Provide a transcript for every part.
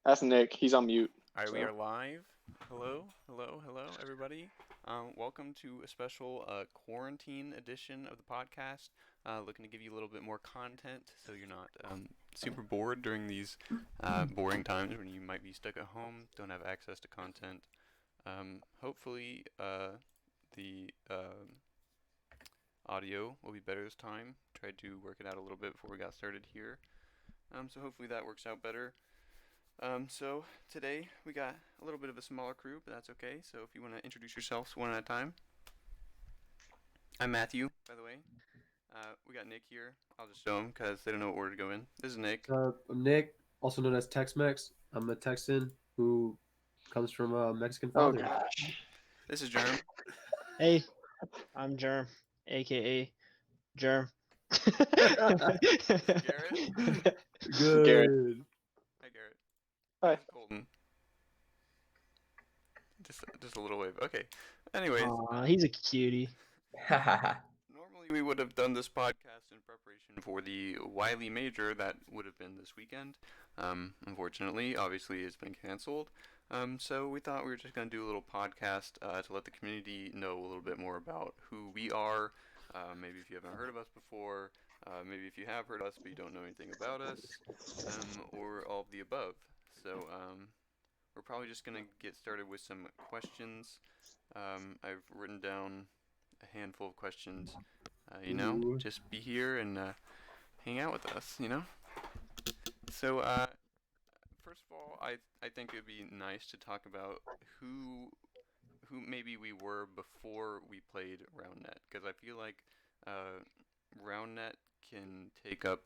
That's Nick. He's on mute. All right, So. we are live. Hello, everybody. Welcome to a special quarantine edition of the podcast. Looking to give you a little bit more content so you're not super bored during these boring times when you might be stuck at home, don't have access to content. Hopefully, the audio will be better this time. Tried to work it out a little bit before we got started here. So hopefully that works out better. So today we got a little bit of a smaller crew, but that's okay. So if you want to introduce yourselves one at a time. I'm Matthew, by the way. We got Nick here. I'll just show them because they don't know what order to go in. This is Nick. I'm Nick, also known as Tex-Mex. I'm a Texan who comes from a Mexican father. Oh gosh. This is Germ. Hey, I'm Germ, aka Germ. Garrett. Good. Garrett. Hi, Garrett. Hi. Colton. Just a little wave. Okay. Anyways, Aw, he's a cutie. normally we would have done this podcast in preparation for the Wiley Major that would have been this weekend. Unfortunately, obviously it's been canceled. So we thought we were just going to do a little podcast to let the community know a little bit more about who we are. Maybe if you haven't heard of us before, maybe if you have heard of us but you don't know anything about us, or all of the above. So we're probably just going to get started with some questions. I've written down a handful of questions. Ooh. Just be here and hang out with us, So first of all, I think it would be nice to talk about who maybe we were before we played RoundNet, because I feel like RoundNet can take up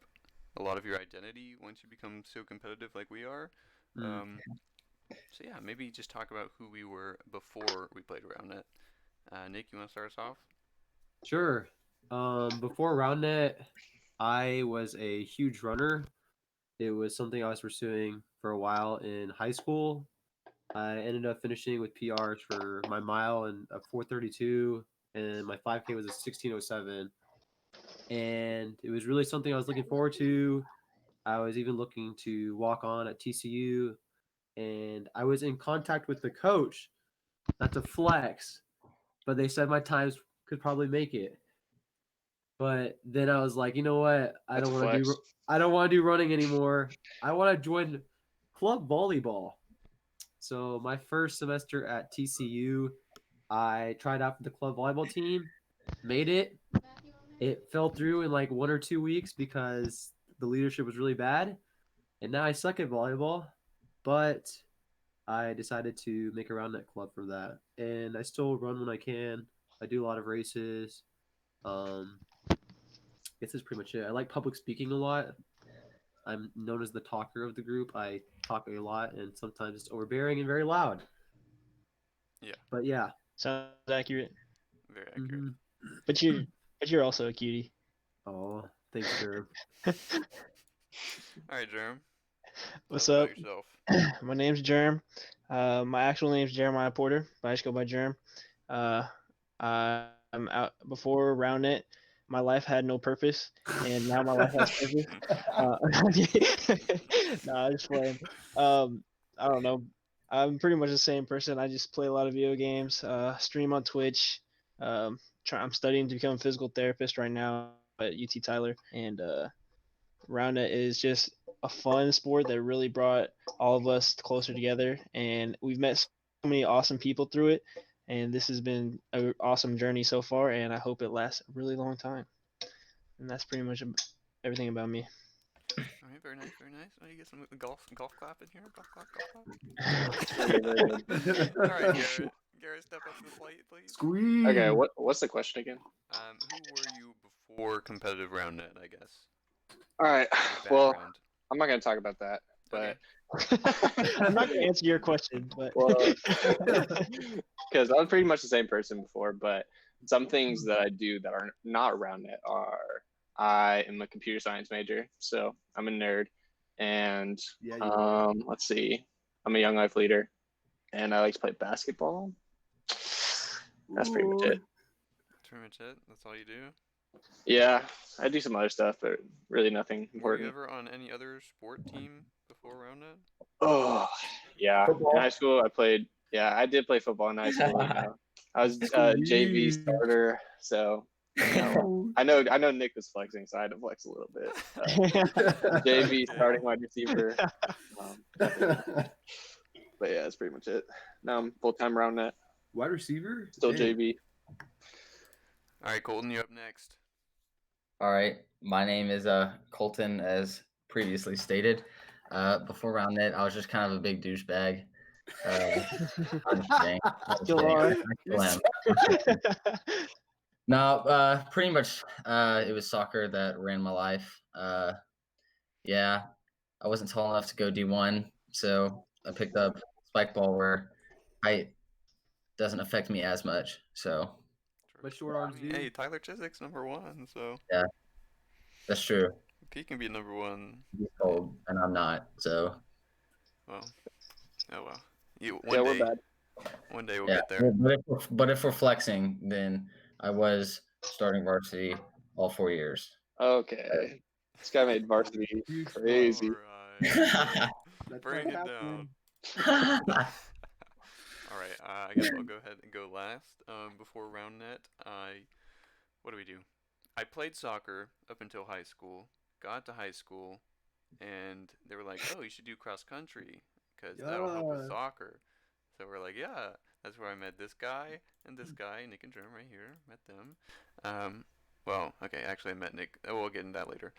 a lot of your identity once you become so competitive like we are. So yeah, maybe just talk about who we were before we played RoundNet. Nick, you want to start us off? Sure. Before RoundNet, I was a huge runner. It was something I was pursuing for a while in high school. I ended up finishing with PRs for my mile in a 4:32, and my 5K was a 16:07. And it was really something I was looking forward to. I was even looking to walk on at TCU, and I was in contact with the coach, not to flex, but they said my times could probably make it. But then I was like, you know what? I don't want to do running anymore. I want to join club volleyball. So my first semester at TCU, I tried out for the club volleyball team, made it. It fell through in like 1 or 2 weeks because the leadership was really bad. And now I suck at volleyball, but I decided to make a RoundNet club for that. And I still run when I can. I do a lot of races. I guess that's pretty much it. I like public speaking a lot. I'm known as the talker of the group. I talk a lot, and sometimes it's overbearing and very loud. Yeah. But yeah. Sounds accurate. Very accurate. Mhm. But you're also a cutie. Oh, thanks, sir. All right, Germ. What's Tell us up? about yourself. My name's Germ. My actual name's Jeremiah Porter, but I just go by Germ. I'm out before RoundNet. My life had no purpose, and now my life has purpose. Nah, I'm just playing. I don't know. I'm pretty much the same person. I just play a lot of video games, stream on Twitch. I'm studying to become a physical therapist right now at UT Tyler, and RoundNet is just a fun sport that really brought all of us closer together, and we've met so many awesome people through it. And this has been an awesome journey so far, and I hope it lasts a really long time. And that's pretty much everything about me. All right, very nice, very nice. Oh, you get some golf clap in here. Golf clap. All right, Garrett. Garrett, step up to the plate, please. Squeeze. Okay, what's the question again? Who were you before competitive RoundNet, I guess? All right. Your Well, background. I'm not gonna talk about that, but I'm not gonna answer your question, but because I'm pretty much the same person before, but some things that I do that are not RoundNet are I am a computer science major, so I'm a nerd, and Yeah, you are. let's see, I'm a young life leader, and I like to play basketball. That's pretty much it. That's pretty much it. That's all you do. Yeah, I do some other stuff, but really nothing Were you important. ever on any other sport team before RoundNet? Oh, yeah. Football? In high school, I played. Yeah, I did play football in high school. I was JV starter, so I know Nick was flexing, so I had to flex a little bit. JV starting wide receiver. But yeah, that's pretty much it. Now I'm full time around that. Wide receiver? Still Dang. JV. All right, Colton, you're up next. All right. My name is Colton, as previously stated. Before Roundnet, I was just kind of a big douchebag. I'm just kidding. Still are. I still am. No, pretty much it was soccer that ran my life. Yeah, I wasn't tall enough to go D1, so I picked up spike ball where height doesn't affect me as much. So But short arms, dude. Hey, Tyler Chiswick's #1, so that's true. he can be #1. He's cold, and I'm not. So Well, oh well. We're bad. One day we'll get there. But if we're flexing, then I was starting varsity all 4 years. Okay. This guy made varsity crazy. Alright. Bring it down. Alright, I guess I'll go ahead and go last. Before Roundnet, what do we do? I played soccer up until high school, got to high school, and they were like, oh, you should do cross country, because that'll help with soccer. So we're like, yeah, that's where I met this guy and this guy, Nick and Jerome right here, met them. Well, okay, actually I met Nick, we'll get into that later.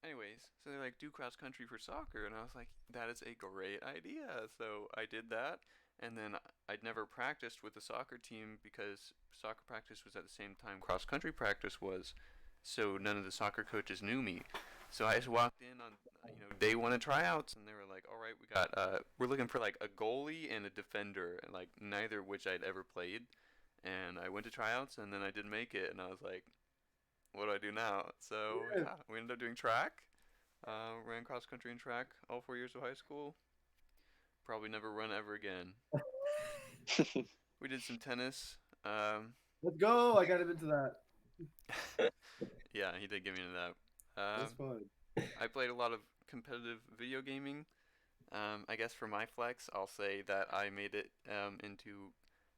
Anyways, so they're like, do cross country for soccer, and I was like, that is a great idea. So I did that, and then I'd never practiced with the soccer team because soccer practice was at the same time cross country practice was, so none of the soccer coaches knew me. So I just walked in on day one of tryouts, and they were like, all right, we're looking for like a goalie and a defender, and like neither of which I'd ever played. And I went to tryouts, and then I didn't make it, and I was like, what do I do now? So yeah, we ended up doing track. Ran cross country and track all 4 years of high school. Probably never run ever again. We did some tennis. Let's go. I got him into that. Yeah, he did get me into that. That's fun. I played a lot of competitive video gaming. I guess for my flex, I'll say that I made it into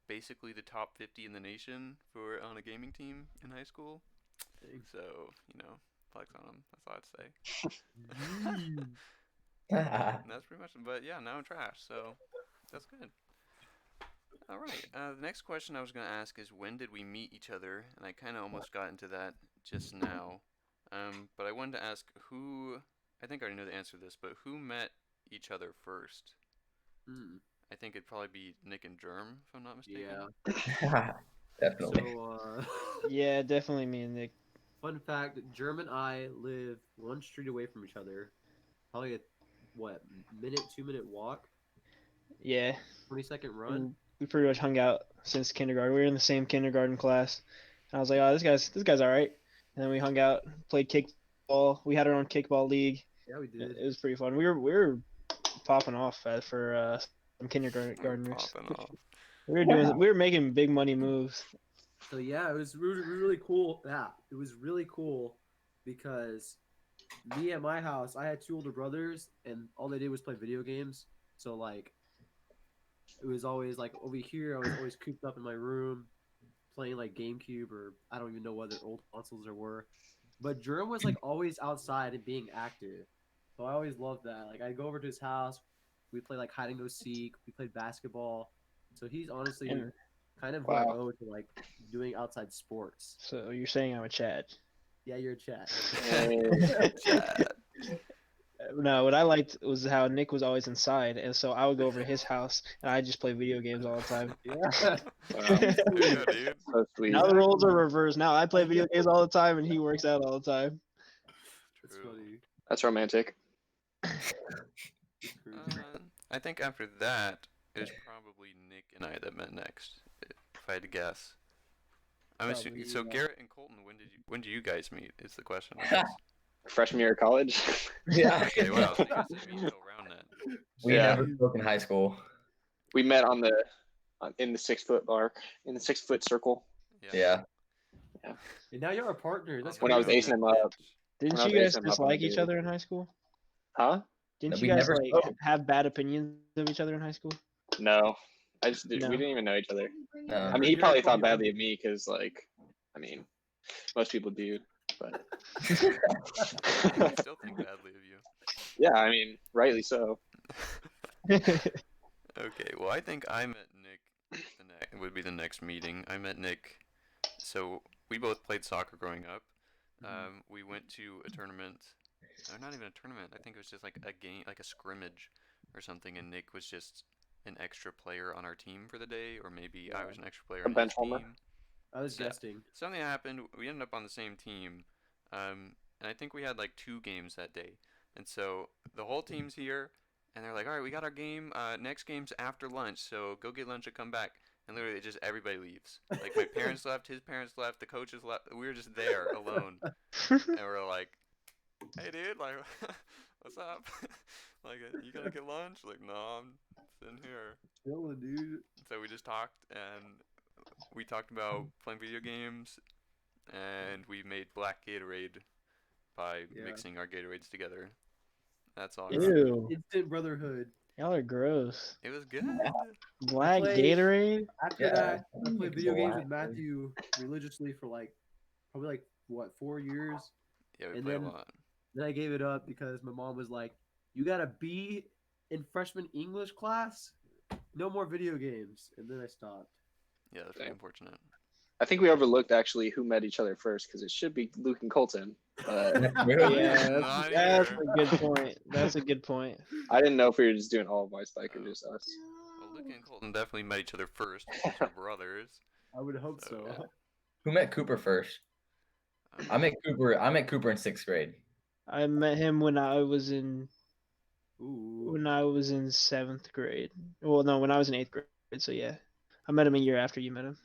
basically the top 50 in the nation on a gaming team in high school. So, flex on them. That's all I'd say. And that's pretty much it. But yeah, now I'm trash, so that's good. All right. The next question I was going to ask is, when did we meet each other? And I kind of almost got into that just now. But I wanted to ask I think I already know the answer to this, but who met each other first? I think it'd probably be Nick and Germ, if I'm not mistaken. Yeah. Definitely. So, Yeah, definitely me and Nick. fun fact, Germ and I live one street away from each other. Probably a, 2-minute walk? Yeah. 20-second run? We pretty much hung out since kindergarten. We were in the same kindergarten class. And I was like, oh, this guy's all right. And then we hung out, played kickball. We had our own kickball league. Yeah, we did. It was pretty fun. We were popping off for some kindergartners. Popping off. We were making big money moves. So yeah, it was really cool. Yeah, it was really cool because me at my house, I had 2 older brothers, and all they did was play video games. So like, it was always like over here, I was always cooped up in my room, playing like GameCube, or I don't even know what the old consoles there were. But Jerome was like always outside and being active. So I always loved that. Like I'd go over to his house, we played like hide and go seek, we played basketball. So he's honestly kind of who I owe to like doing outside sports. So you're saying I'm a Chad? Yeah, you're a Chad. No, what I liked was how Nick was always inside, and so I would go over to his house and I just play video games all the time. Yeah. Yeah, dude. So sweet. Now the roles are reversed. Now I play video games all the time and he works out all the time. That's funny. That's romantic. I think after that, it was probably Nick and I that met next, if I had to guess. I'm assuming, so Garrett and Colton, when did you guys meet? Is the question. I guess. Freshman year of college. Yeah. Okay, well, so you guys didn't meet until around that. We never spoke in high school. We met in the 6 foot arc, in the 6 foot circle. Yeah. And now you're a partner. That's When I was acing him up. Didn't you guys dislike each other in high school? Huh? Didn't we you guys never like spoke. have bad opinions of each other in high school? No, we No. didn't even know each other. No. I mean, he probably thought badly of me because, like, I mean, most people do, but I still think badly of you. yeah, I mean, rightly so. Okay, well, I think I met Nick. Would be the next meeting. I met Nick. So we both played soccer growing up. We went to a tournament. Or not even a tournament. I think it was just like a game, like a scrimmage or something. And Nick was just an extra player on our team for the day, or maybe I was an extra player on bench his warmer. team. I was Yeah. guessing. Something happened. We ended up on the same team, and I think we had like 2 games that day. And so the whole team's here, and they're like, "All right, we got our game. Next game's after lunch, so go get lunch and come back." And literally, just everybody leaves. Like my parents left, his parents left, the coaches left. We were just there alone, and we're like, "Hey, dude, like, what's up? Like, you gonna get lunch?" Like, no, I'm sitting here. Chilling, dude. So we just talked, and we talked about playing video games, and we made black Gatorade by mixing our Gatorades together. That's all. Ew. Instant brotherhood. Y'all are gross. It was good. Black played- Gatorade? After Yeah, that, I played video games with black. Matthew religiously for like probably like what 4 years. Yeah, we And played a then- lot. Then I gave it up because my mom was like, "You got a B in freshman English class. No more video games." And then I stopped. Yeah, that's pretty Dang. unfortunate. I think we overlooked actually who met each other first because it should be Luke and Colton. But Really? Yeah, Not that's here. a good point. That's a good point. I didn't know if we were just doing all of WySpike or just us. Well, Luke and Colton definitely met each other first because they're brothers. I would hope So, so. Who met Cooper first? I met Cooper in 6th grade. I met him when I was in Ooh. 7th grade. Well, no, when I was in 8th grade. So yeah, I met him a year after you met him.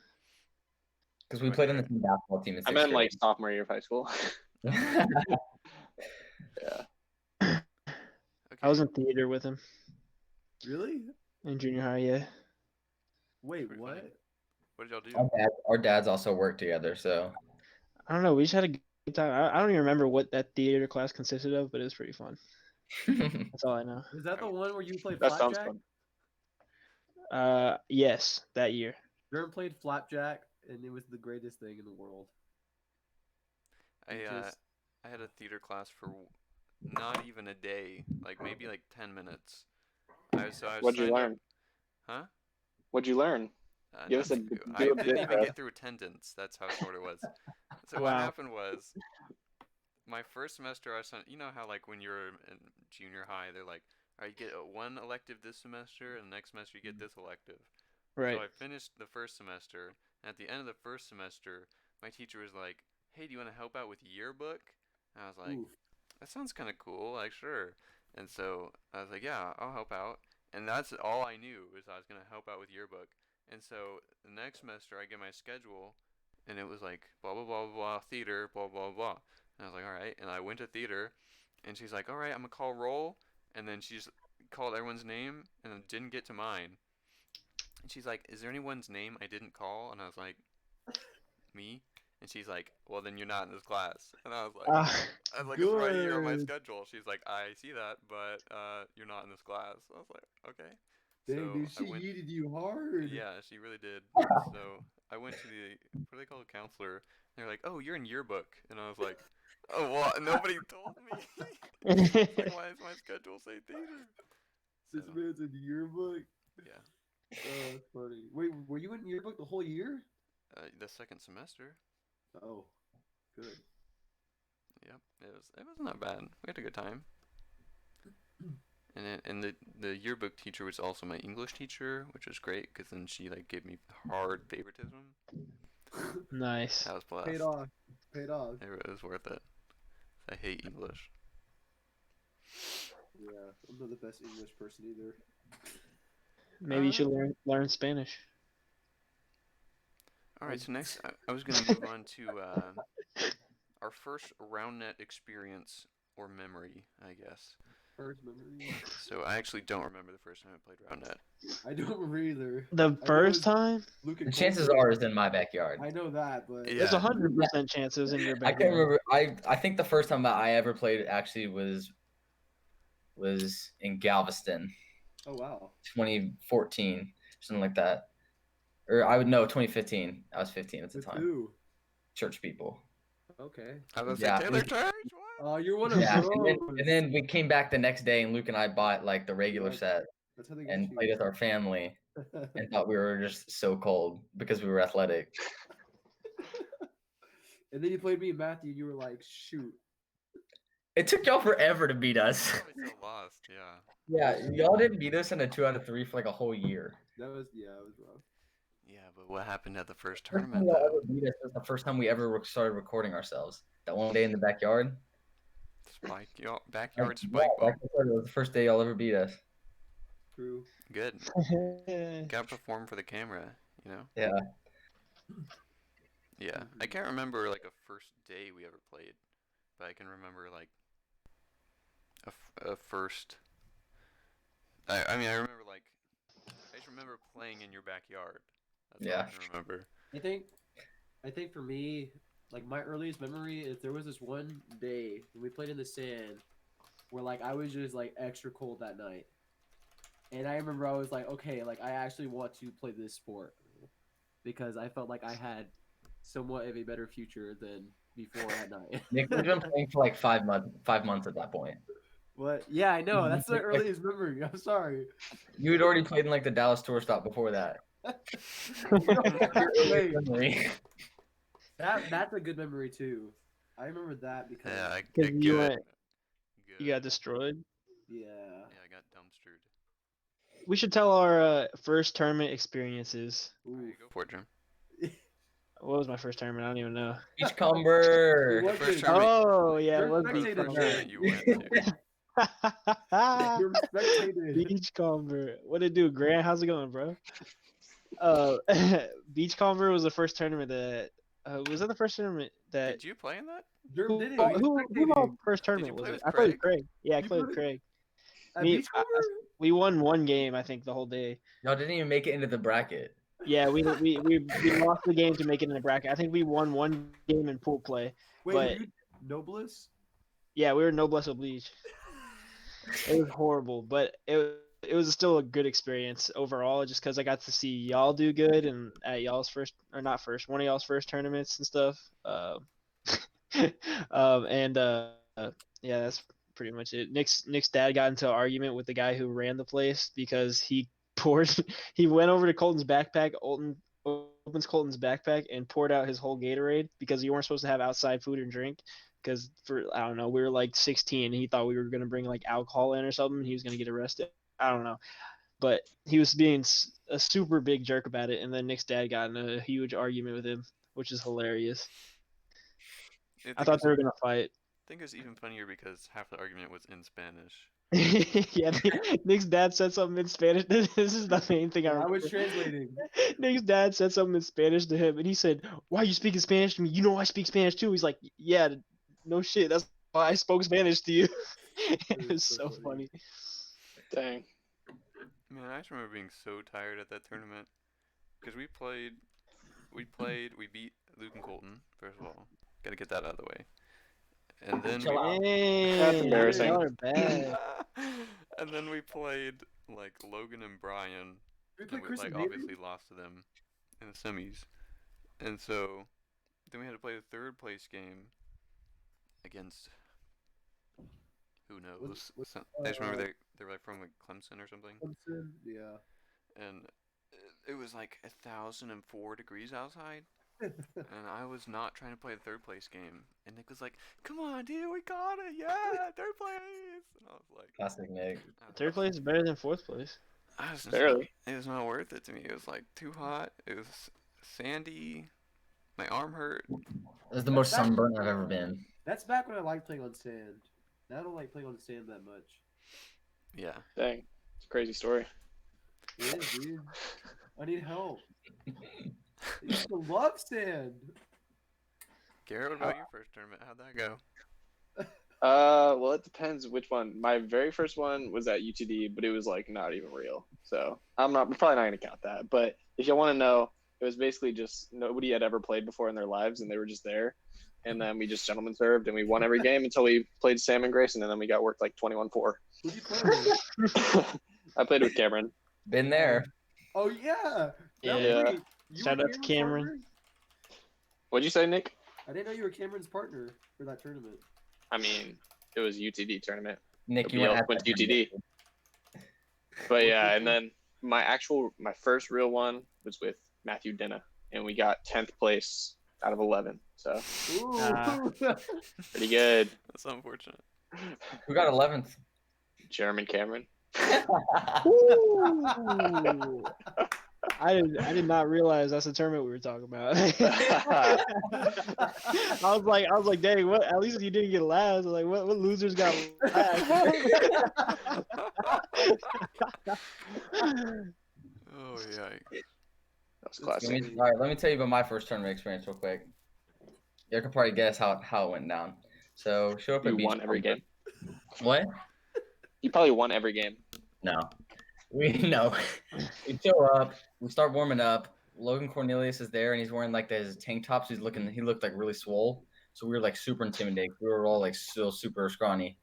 Because we played on the same basketball team in 6th I met him like grade. sophomore year of high school. Yeah. Okay. I was in theater with him Really? in junior high. Yeah. Wait, Pretty what? funny. What did y'all do? Our dads also worked together, so I don't know. We just had a good time. I don't even remember what that theater class consisted of, but it was pretty fun. That's all I know. Was that the one where you played That sounds flapjack? fun. Yes, that year. Jordan played flapjack, and it was the greatest thing in the world. I had a theater class for not even a day, like maybe like 10 minutes. I was What'd you signed up- learn? Huh? What'd you learn? Give us a nothing. do I a didn't bit, even bro. get through attendance. That's how short it was. So what Wow. happened was, my first semester, I was, you know how like when you're in junior high, they're like, all right, you get one elective this semester, and the next semester you get this elective. Right. So I finished the first semester, and at the end of the first semester, my teacher was like, "Hey, do you want to help out with yearbook?" And I was like, Oof. "That sounds kind of cool, like sure." And so I was like, "Yeah, I'll help out." And that's all I knew was I was gonna help out with yearbook. And so the next semester, I get my schedule, and it was like blah blah blah blah theater blah blah blah. And I was like, "All right." And I went to theater, and she's like, "All right, I'm gonna call roll." And then she just called everyone's name, and then didn't get to mine. And she's like, "Is there anyone's name I didn't call?" And I was like, "Me." And she's like, "Well, then you're not in this class." And I was like, "It's right here on my good. schedule." She's like, "I see that, but you're not in this class." I was like, "Okay." Dang, So dude, I she went- yeeted you hard. Yeah, she really did. So I went to the what do they call a counselor? And they're like, "Oh, you're in yearbook," and I was like, "Oh, well, nobody told me." It's like, why does my schedule say theater? This So, man's in yearbook. yeah, Oh, that's funny. Wait, were you in yearbook the whole year? the second semester. Oh, good. Yep, it was not bad. We had a good time. And the yearbook teacher was also my English teacher, which was great because then she like gave me hard favoritism. Nice. That was blessed. Paid off. Paid off. It was worth it. I hate English. Yeah, I'm not the best English person either. Maybe you should learn Spanish. All right, so next I was going to move on to our first RoundNet experience or memory, I guess. First memory. So I actually don't remember the first time I played RoundNet. I don't remember either. The first time? Luke the and chances Colton. are it's in my backyard. I know that, but Yeah. There's 100% chances in your I backyard. can't remember. I think the first time that I ever played actually was was in Galveston, Oh wow. 2014, something like that. Or I would know 2015. I was 15 at the With time. who? Church people. Okay. I was Yeah, say Taylor Church. What? Oh, you're one of Yeah, those. and then we came back the next day, and Luke and I bought like the regular Like, set That's how they get and you. played with our family, and thought we were just so cold because we were athletic. And then you played me and Matthew, and you were like, shoot. It took y'all forever to beat us. Probably still lost. Yeah. Yeah, y'all didn't beat us in a 2 out of 3 for like a whole year. That was rough. Yeah, but what happened at the first First time tournament y'all though? ever beat us was the first time we ever started recording ourselves. That one day in the backyard. Backyard Yeah, spike ball. backyard was the first day y'all ever beat us. True. Good. Gotta perform for the camera, you know? Yeah. Yeah. I can't remember like a first day we ever played, but I can remember like a first. I mean, I remember like I just remember playing in your backyard. That's all I can remember. I think for me, like my earliest memory is there was this one day when we played in the sand where like I was just like extra cold that night. And I remember I was like, okay, like I actually want to play this sport because I felt like I had somewhat of a better future than before that night. Nick, we've been playing for like 5 months at that point. What? Yeah, I know. That's the earliest memory. I'm sorry. You had already played in like the Dallas tour stop before that. Wait. That's a good memory too. I remember that because Yeah, Because you good. you got destroyed. yeah. Yeah, I got dumpstered. We should tell our first tournament experiences. Alright, go for it, Jim. What was my first tournament? I don't even know. Beachcomber. What First is- tournament. Oh yeah, You're it was spectator First now. tournament you went to. You're spectated. Beachcomber. What it do, Grant? How's it going, bro? Beachcomber was the first tournament that. Was that the first tournament that? Did you play in that? Durham did it. Who all first tournament you was play it? with I played with Craig? Craig. Yeah, I You played with played- Craig. At Me- Beachcomber? We won one game, I think, the whole day. Y'all didn't even make it into the bracket. Yeah, we lost the game to make it in the bracket. I think we won one game in pool play. Wait, but- were you Noblest? Yeah, we were noblesse oblige. It was horrible, but it was still a good experience overall, just because I got to see y'all do good and at y'all's first, or not first, one of y'all's first tournaments and stuff. Yeah, that's pretty much it. Nick's dad got into an argument with the guy who ran the place because he went over to Colton's backpack. Opens Colton's backpack and poured out his whole Gatorade because you weren't supposed to have outside food and drink. Because I don't know, we were like 16 and he thought we were gonna bring like alcohol in or something. He was gonna get arrested. I don't know, but he was being a super big jerk about it. And then Nick's dad got in a huge argument with him, which is hilarious. I thought they were gonna fight. I think it's even funnier because half the argument was in Spanish. Yeah, Nick's dad said something in Spanish. This is the main thing I I remember. was translating. Nick's dad said something in Spanish to him, and he said, "Why are you speaking Spanish to me? You know I speak Spanish too." He's like, "Yeah, no shit. That's why I spoke Spanish to you." It was so funny. Dang. Man, I just remember being so tired at that tournament because we beat Luke and Colton. First of all, gotta get that out of the way. And then Chill out. That's embarrassing. Y'all are bad. and then we played like Logan and Brian. We And played we Chris like and David? obviously lost to them in the semis. And so then we had to play the third place game against who knows. I just remember they were like from like Clemson or something. Clemson? Yeah. And it was like 1,004 degrees outside. And I was not trying to play the third place game. And Nick was like, "Come on, dude, we got it. Yeah, third place." And I was like, Classic Nick. Third place is better than fourth place. I was just Barely. it was not worth it to me. It was like too hot. It was sandy. My arm hurt. This is the most sunburned I've ever been. That's back when I liked playing on sand. Now I don't like playing on sand that much. Yeah. Dang. It's a crazy story. It is, dude. I need help. I used to love sand. Garrett, what about your first tournament? How'd that go? Well, it depends which one. My very first one was at UTD, but it was like not even real. So we're probably not gonna count that. But if you want to know, it was basically just nobody had ever played before in their lives, and they were just there. and then we just gentlemen served, and we won every game until we played Sam and Grayson, and then we got worked like 21-4. Who'd you play with? I played with Cameron. Been there. Oh yeah. Yeah. Wait, you Shout were out to Cameron's Cameron. partner? What'd you say, Nick? I didn't know you were Cameron's partner for that tournament. I mean, it was UTD tournament. Nick, you Nobody else went went to UTD. But yeah, and then my first real one was with Matthew Dinna, and we got 10th place out of 11. So Ooh. pretty good. That's unfortunate. We got 11th. German Cameron. Ooh. I did not realize that's the tournament we were talking about. I was like, dang, what? At least you didn't get last. I was like, what losers got last? Oh yikes! That was classic. All right, let me tell you about my first tournament experience real quick. You can probably guess how it went down. So show up at You beach won every game. What? You probably won every game. No. We show up, we start warming up. Logan Cornelius is there and he's wearing like his tank tops. He looked like really swole. So we were like super intimidated. We were all like still super scrawny.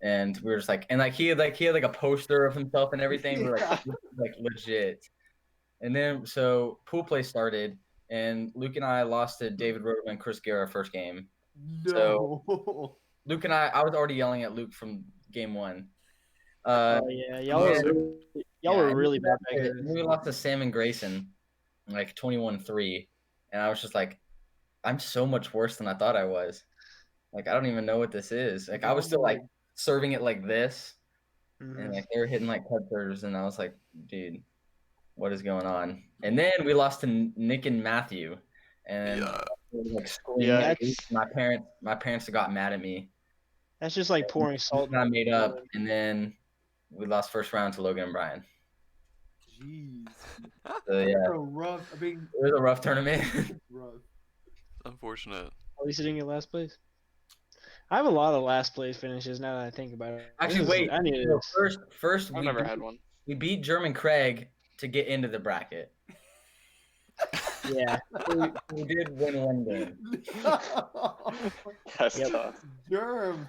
And we were just like, and like he had a poster of himself and everything. We were like legit. And then so pool play started and Luke and I lost to David Rodman and Chris Guerra first game. No. So Luke and I was already yelling at Luke from game one. Oh yeah, y'all were really bad back then. We lost to Sam and Grayson, like 21-3, and I was just like, I'm so much worse than I thought I was. Like I don't even know what this is. Like I was still like serving it like this, and like they were hitting like cut serves, and I was like, dude, what is going on? And then we lost to Nick and Matthew, and like screaming. My parents got mad at me. That's just like pouring salt. And I made up, and then we lost first round to Logan and Brian. Jeez. So yeah, It was a rough tournament. rough. Unfortunate. At least you didn't get last place. I have a lot of last place finishes now that I think about it. Actually, wait. I need No, this. first I've never had one. We beat German Craig to get into the bracket. Yeah. We did win one game. That's Yep. tough. Germ.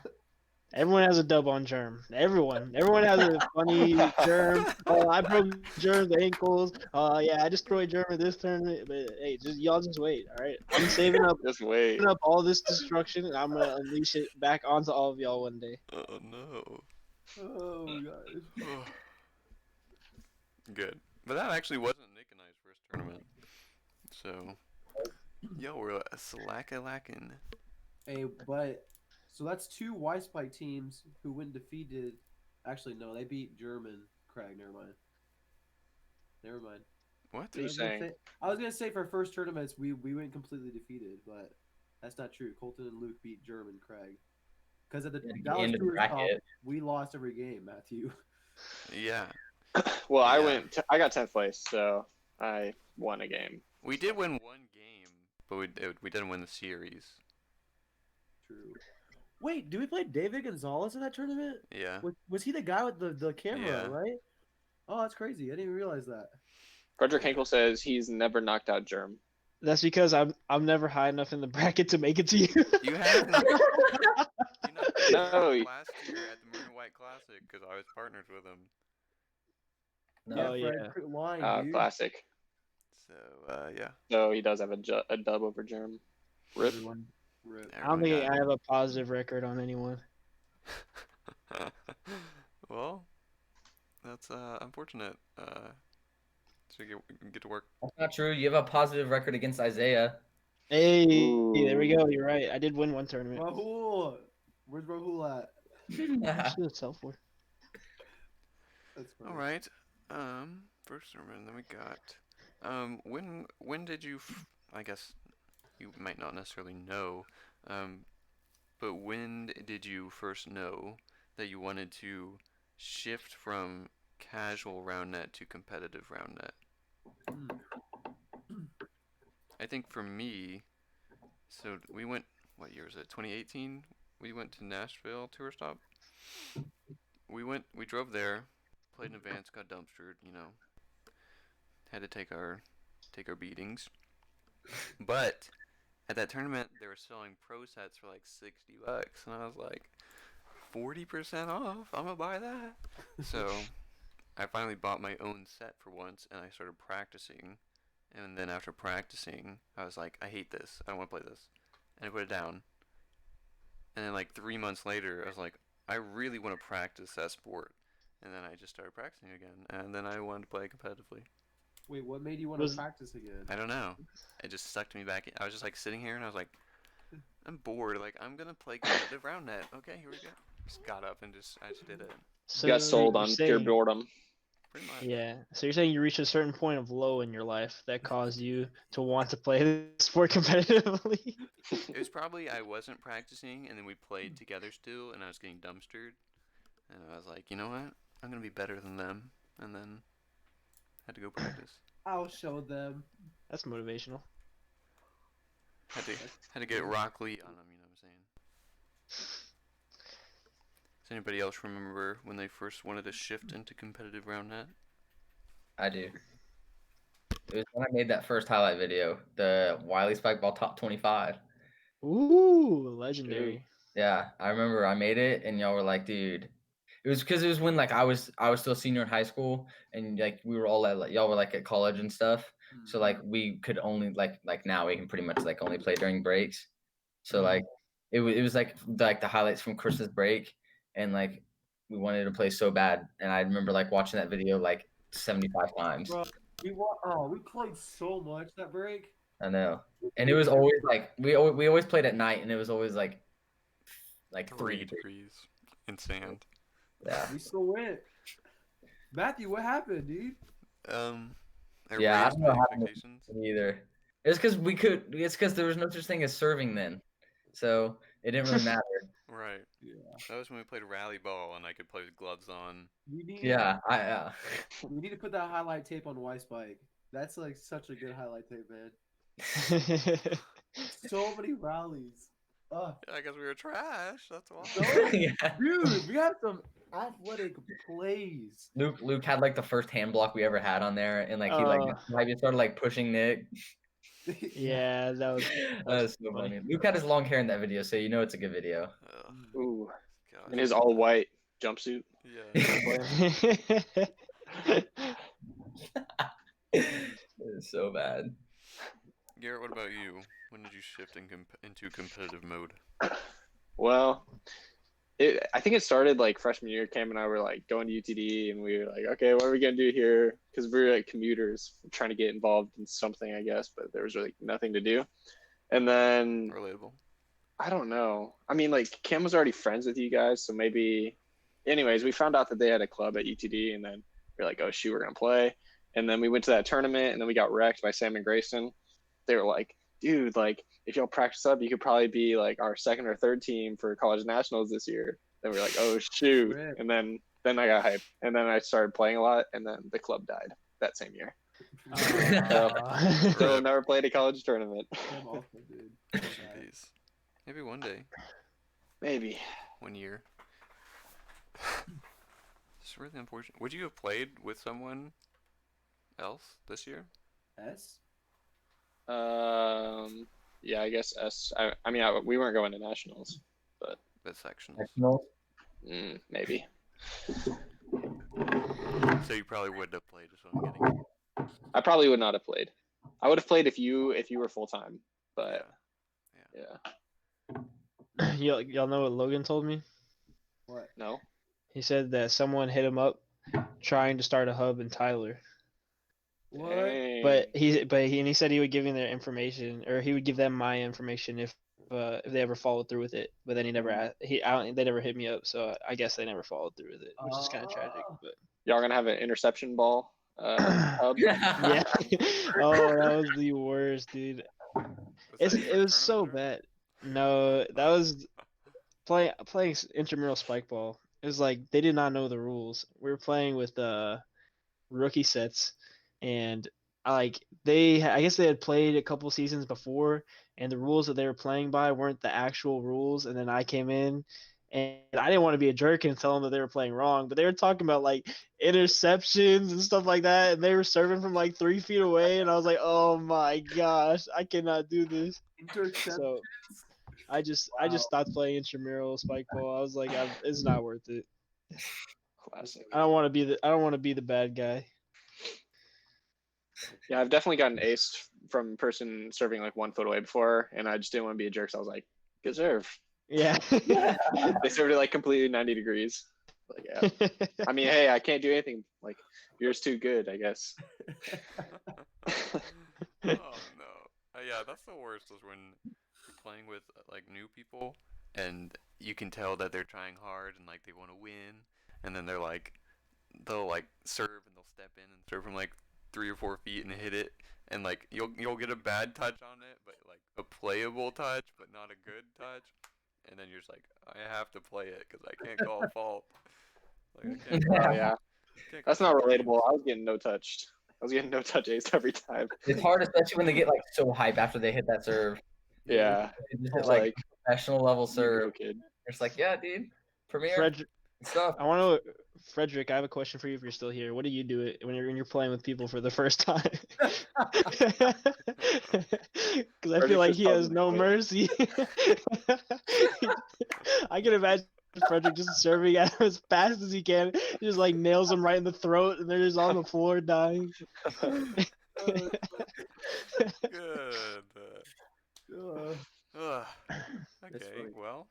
Everyone has a dub on Germ. Everyone has a funny Germ. Oh, I broke Germ's ankles. Yeah, I destroyed Germ in this tournament. But hey, y'all just wait, all right? I'm saving up Just wait. all this destruction, and I'm gonna unleash it back onto all of y'all one day. Oh no. Oh gosh. Good. But that actually wasn't Nick and I's first tournament. So, yo, we're lacking. Hey, but so that's two WySpike teams who went defeated. Actually, no, they beat German Craig. Never mind. What? What are you saying? I was gonna say for first tournaments we went completely defeated, but that's not true. Colton and Luke beat German Craig. Because at the Dallas into the Tour Stop, bracket. we lost every game, Matthew. Yeah. Well, Yeah. I got 10th place, so I won a game. We did win one game, but we didn't win the series. True. Wait, did we play David Gonzalez in that tournament? Yeah. Was he the guy with the camera, Yeah. right? Oh, that's crazy. I didn't even realize that. Frederick Henkel says he's never knocked out Germ. That's because I'm never high enough in the bracket to make it to you. You have no. No. Last year at the Maroon White Classic, because I was partners with him. No. Oh, Fred, yeah. quit lying, dude. Classic. So yeah. So he does have a dub over Germ. Rip. Everyone, rip. I don't Everyone think got I have a positive record on anyone. Well, that's unfortunate. So you get to work. That's not true. You have a positive record against Isaiah. Hey, Ooh. there we go. You're right. I did win one tournament. Rahul, where's Rahul at? I should have self for. That's funny. All right. First tournament. Then we got. When did you? I guess you might not necessarily know. But when did you first know that you wanted to shift from casual round net to competitive round net? I think for me, so we went, what year is it? 2018? We went to Nashville tour stop. We drove there, played in advance, got dumpstered, had to take our beatings. But at that tournament they were selling pro sets for like $60, and I was like, 40% off. I'm gonna buy that. So I finally bought my own set for once, and I started practicing. And then after practicing, I was like, I hate this. I don't want to play this. And I put it down. And then like 3 months later, I was like, I really want to practice that sport. And then I just started practicing again. And then I wanted to play competitively. Wait, what made you want to practice again? I don't know. It just sucked me back in. I was just like sitting here, and I was like, I'm bored. Like, I'm going to play competitive round net. Okay, here we go. Just got up and I just did it. So you got sold on pure boredom. Pretty much. Yeah. So you're saying you reached a certain point of low in your life that caused you to want to play the sport competitively? It was probably I wasn't practicing, and then we played together still, and I was getting dumpstered. And I was like, you know what? I'm going to be better than them. And then had to go practice. I'll show them. That's motivational. Had to get Rock Lee on them, you know what I'm saying? Does anybody else remember when they first wanted to shift into competitive round net? I do. It was when I made that first highlight video, the WySpike Ball Top 25. Ooh, legendary. Yeah, I remember I made it, and y'all were like, dude. It was because it was when like I was still a senior in high school, and like we were all at like y'all were like at college and stuff. So like we could only like now we can pretty much like only play during breaks. So like it was like the highlights from Christmas break, and like we wanted to play so bad, and I remember like watching that video like 75 times. Bro, we played so much that break. I know, and it was always like we always played at night, and it was always like 3 degrees in sand. Yeah. We still went. Matthew, what happened, dude? Yeah, I don't know how either. It's because there was no such thing as serving then, so it didn't really matter. Right. Yeah. That was when we played rally ball, and I could play with gloves on. We need to put that highlight tape on WySpike. That's like such a good highlight tape, man. So many rallies. Yeah, I guess we were trash. That's why. Yeah. Dude, we have some athletic plays. Luke had like the first hand block we ever had on there, and like he just started like pushing Nick. Yeah, that was so funny. Luke had his long hair in that video, so you know it's a good video. Ooh, in his all white jumpsuit. Yeah. It's so bad. Garrett, what about you? When did you shift into competitive mode? Well, I think it started like freshman year. Cam and I were like going to UTD, and we were like, okay, what are we gonna do here? Because we were like commuters trying to get involved in something, I guess, but there was like nothing to do. And then relatable. I don't know. I mean, like Cam was already friends with you guys, so maybe. Anyways, we found out that they had a club at UTD, and then we were like, oh shoot, we're gonna play. And then we went to that tournament, and then we got wrecked by Sam and Grayson. They were like, dude, like if y'all practice up, you could probably be like our second or third team for college nationals this year. Then we were like, oh shoot. And then I got hyped, and then I started playing a lot, and then the club died that same year. So never played a college tournament. Jeez. Maybe one day. Maybe. 1 year. It's really unfortunate. Would you have played with someone else this year? S? Yeah, I guess S. I mean, we weren't going to nationals, but the sections. Maybe. So you probably would have played, is what I'm getting. I probably would not have played. I would have played if you were full time, but yeah. Y'all know what Logan told me? What? No. He said that someone hit him up trying to start a hub in Tyler. What? Dang. But he said he would give me their information, or he would give them my information if they ever followed through with it. But then he never they never hit me up, so I guess they never followed through with it, which is kind of tragic. But y'all gonna have an interception ball hub? Yeah. Oh, that was the worst, dude. It was so bad. No, that was playing intramural spike ball. It was like they did not know the rules. We were playing with rookie sets, and I guess they had played a couple seasons before, and the rules that they were playing by weren't the actual rules. And then I came in, And I didn't want to be a jerk and tell them that they were playing wrong, but they were talking about like interceptions and stuff like that, and they were serving from like 3 feet away, and I was like, oh my gosh, I cannot do this. So I just stopped playing intramural spike ball. I was like, it's not worth it. Classic. I don't want to be the bad guy. Yeah, I've definitely gotten aced from person serving like 1 foot away before, and I just didn't want to be a jerk, so I was like, good serve. Yeah. They served it like completely 90 degrees. Like, yeah. I mean, hey, I can't do anything. Like, yours too good, I guess. Oh no. Yeah, that's the worst is when you're playing with like new people and you can tell that they're trying hard and like they want to win, and then they'll like serve and they'll step in and serve from like 3 or 4 feet and hit it, and like you'll get a bad touch on it, but like a playable touch, but not a good touch, and then you're just like, I have to play it because I can't call a fault. Like, I can't. Oh yeah, that's not relatable. I was getting no touched. I was getting no touch aced every time. It's hard, especially when they get like so hype after they hit that serve. Yeah, Just it's hit, like like professional level serve. kid. It's like, yeah, dude, Premiere Frederick, stuff. I want to. Frederick, I have a question for you if you're still here. What do you do when you're playing with people for the first time? Because I feel like he has no mercy. I can imagine Frederick just serving at him as fast as he can. He just like nails him right in the throat, and they're just on the floor dying. Good. Okay, well,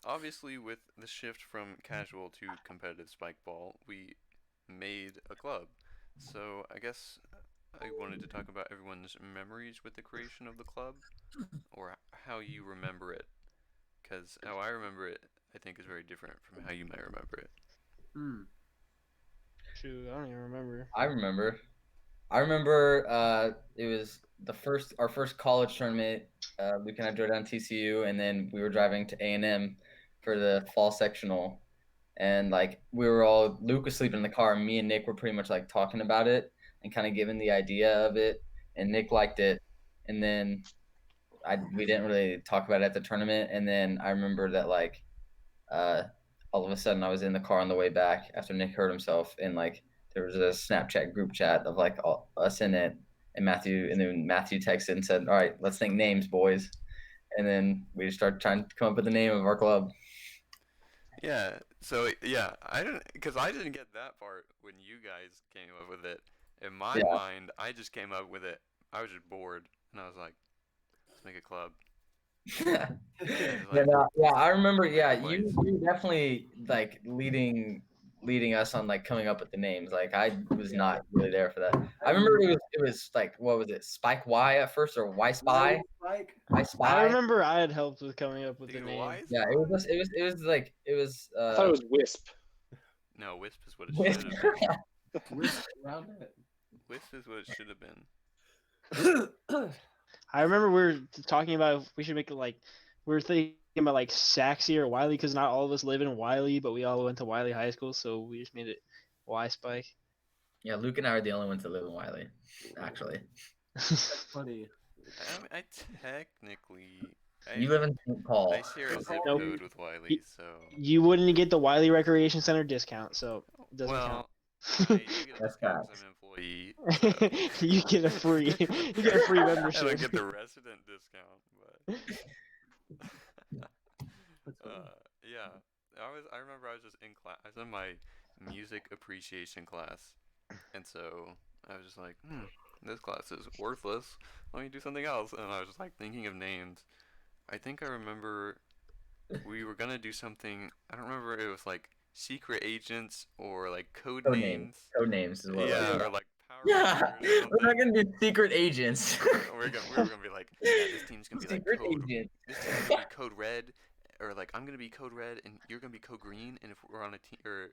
obviously with the shift from casual to competitive spike ball, we made a club. So I guess I wanted to talk about everyone's memories with the creation of the club, or how you remember it. Because how I remember it, I think, is very different from how you might remember it. Shoot, I don't even remember. I remember it was our first college tournament. Luke and I drove down TCU, and then we were driving to A&M for the fall sectional. And like Luke was sleeping in the car, and me and Nick were pretty much like talking about it and kind of giving the idea of it. And Nick liked it, and then we didn't really talk about it at the tournament. And then I remember that like all of a sudden I was in the car on the way back after Nick hurt himself, and like there was a Snapchat group chat of like us in it, and then Matthew texted and said, all right, let's think names, boys. And then we just started trying to come up with the name of our club. Yeah, so yeah, I didn't get that part when you guys came up with it. In my mind, I just came up with it. I was just bored, and I was like, let's make a club. I remember. Yeah, you definitely like leading us on like coming up with the names. Like I was not really there for that. I remember it was like, what was it, Spike Y at first, or WySpike? WySpike. I remember I had helped with coming up with the name. Yeah, it was like it was. I thought it was Wisp. No, Wisp is what it should have been. Wisp around it. Wisp is what it should have been. I remember we were talking about if we should make it like, we were thinking about like Saxy or Wiley, because not all of us live in Wiley, but we all went to Wiley High School, so we just made it WySpike. Yeah, Luke and I are the only ones that live in Wiley, actually. That's funny. I technically. You live in St. Paul. I share a zip code with Wiley, so. You wouldn't get the Wiley Recreation Center discount, so it doesn't count. Hey, That's I'm an employee. You get a free membership. I don't get the resident discount, but yeah. I remember I was just in class. I was in my music appreciation class, and so I was just like, this class is worthless. Let me do something else. And I was just like thinking of names. I think I remember we were gonna do something. I don't remember if it was like secret agents or like code names. Code names as well. Yeah, or like power. Yeah, we're not gonna be secret agents. we were gonna be like, yeah, this team's gonna be secret like code. agent. This team's gonna be code red, or like I'm gonna be code red and you're gonna be code green, and if we're on a team, or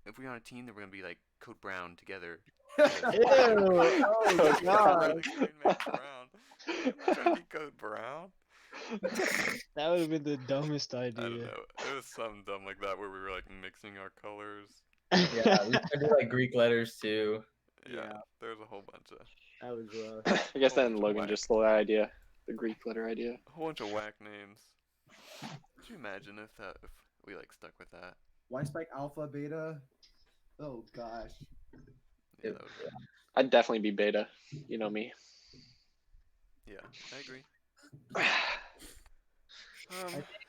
if we're on a team, then we're gonna be like code brown together. Ew! Oh god! I'm trying to be code brown. That would have been the dumbest I don't idea. know. It was something dumb like that where we were like mixing our colors. Yeah, we tried to do like Greek letters too. Yeah, there was a whole bunch of. That was rough. I guess then Logan just stole that idea, the Greek letter idea. A whole bunch of whack names. Could you imagine if we like stuck with that. WySpike Alpha, Beta. Oh gosh. Yeah, that would, I'd definitely be beta. You know me. yeah, I agree.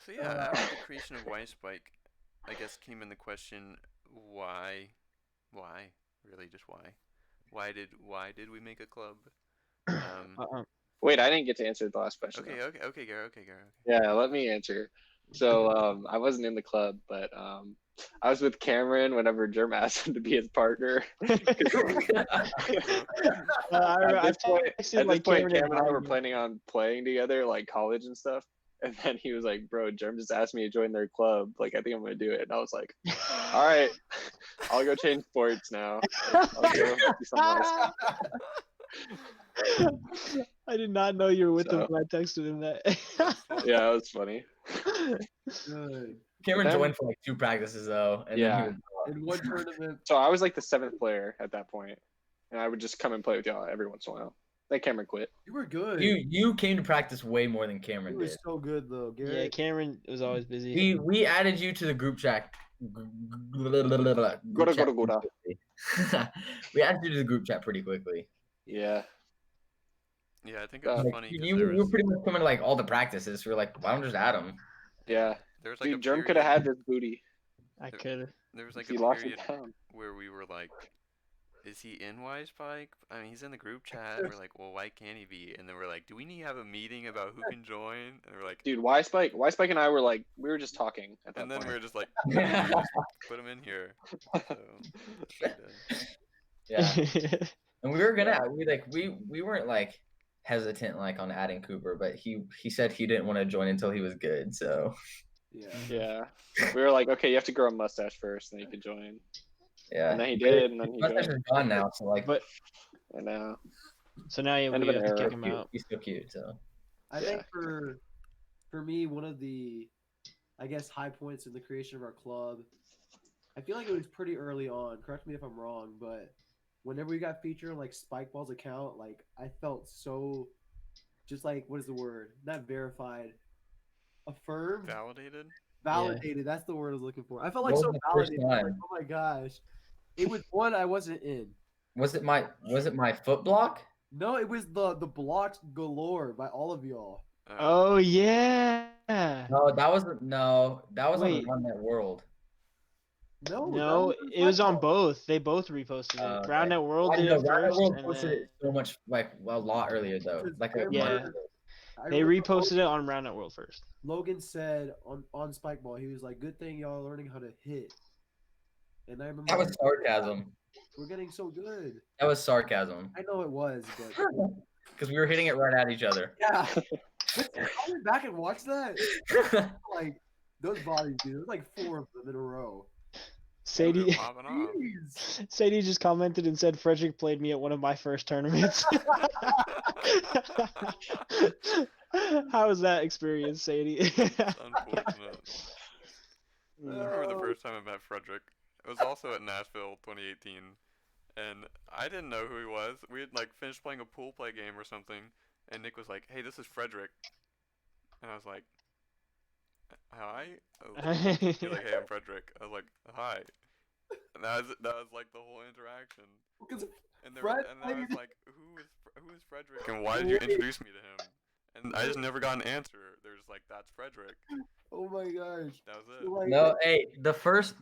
So yeah, after the creation of WySpike, I guess came in the question, why? Really, just why? Why did we make a club? Wait, I didn't get to answer the last question. Okay, Garrett. Yeah, let me answer. So I wasn't in the club, but I was with Cameron whenever Germ asked him to be his partner. At this point, Cameron and I were planning on playing together, like college and stuff. And then he was like, "Bro, Germ just asked me to join their club. Like, I think I'm gonna do it." And I was like, "All right, I'll go change sports now. I'll go do something else." I did not know you were with him when I texted him that. Yeah, it was funny. Cameron joined for like 2 practices though, and then he was in one tournament. So I was like the 7th player at that point, and I would just come and play with y'all every once in a while. Then Cameron quit. You were good. You came to practice way more than Cameron You were did. so good though, Garrett. Yeah, Cameron was always busy. We added you to the group chat. We added you to the group chat pretty quickly. Yeah. Yeah, I think it was funny. You were pretty much coming to like all the practices. We were like, why don't just add him? Yeah. There was like Dude, Germ could have had this booty. I could have. There was like He a locked period it down. where we were like, is he in WySpike? I mean, he's in the group chat. We're like, well, why can't he be? And then we're like, do we need to have a meeting about who can join? And we're like, Dude, WySpike and I were like, we were just talking at that and then point. we were just like, just put him in here. So, Yeah. And we were gonna we weren't like hesitant like on adding Cooper, but he said he didn't want to join until he was good. So yeah, we were like, okay, you have to grow a mustache first, then you can join. Yeah, and then he did, and then he mustache is gone now. So like, but I know. So now you have to kick him out. He's still cute. So I think for me, one of the I guess high points in the creation of our club, I feel like it was pretty early on. Correct me if I'm wrong, but whenever we got featured on like Spikeball's account, like I felt so just like, what is the word? Not verified. Affirmed? Validated? Validated. Yeah. That's the word I was looking for. I felt like so validated. Like, oh my gosh. It was one I wasn't in. Was it my foot block? No, it was the blocks galore by all of y'all. Oh yeah. No, that was on Run That World. No, it was on both. They both reposted it. Round That World did it first. World posted it so much like a lot earlier though. Like they reposted it on Round That World first. Logan said on Spikeball, he was like, "Good thing y'all are learning how to hit." And I remember that was sarcasm. We're getting so good. That was sarcasm. I know it was, but because we were hitting it right at each other. Yeah. I went back and watched that. Like those bodies, dude. There's like 4 of them in a row. Sadie just commented and said Frederick played me at one of my first tournaments. How was that experience, Sadie? Unfortunate. I remember the first time I met Frederick. It was also at Nashville 2018, and I didn't know who he was. We had like finished playing a pool play game or something, and Nick was like, "Hey, this is Frederick," and I was like, "Hi." He's like, "Hey, I'm Frederick." I was like, "Hi." And that was like the whole interaction. And I was like, "Who is Frederick? And why did you introduce me to him?" And I just never got an answer. They're just like, "That's Frederick." Oh my gosh. That was it. No, hey, the first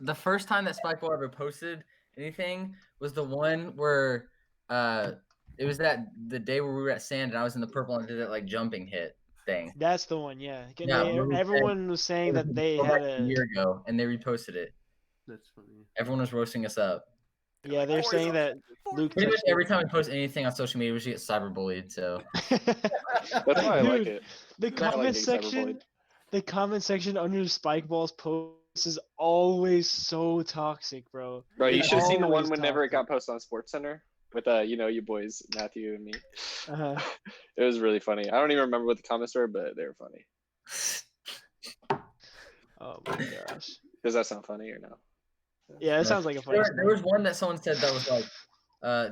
time that Spikeball ever posted anything was the one where it was the day where we were at Sand and I was in the purple and did that like jumping hit thing. That's the one, yeah. Everyone was saying that they had a year ago and they reposted it. That's funny. Everyone was roasting us up. Yeah, they're saying that Luke. Pretty much every time we post anything on social media, we should get cyberbullied. So that's why I like it. The comment section under Spikeball's posts is always so toxic, bro. Bro, you should have seen the one whenever it got posted on SportsCenter with you boys, Matthew and me. It was really funny. I don't even remember what the comments were, but they were funny. Oh my gosh. Does that sound funny or no? Yeah, it sounds like a funny there was one that someone said that was like,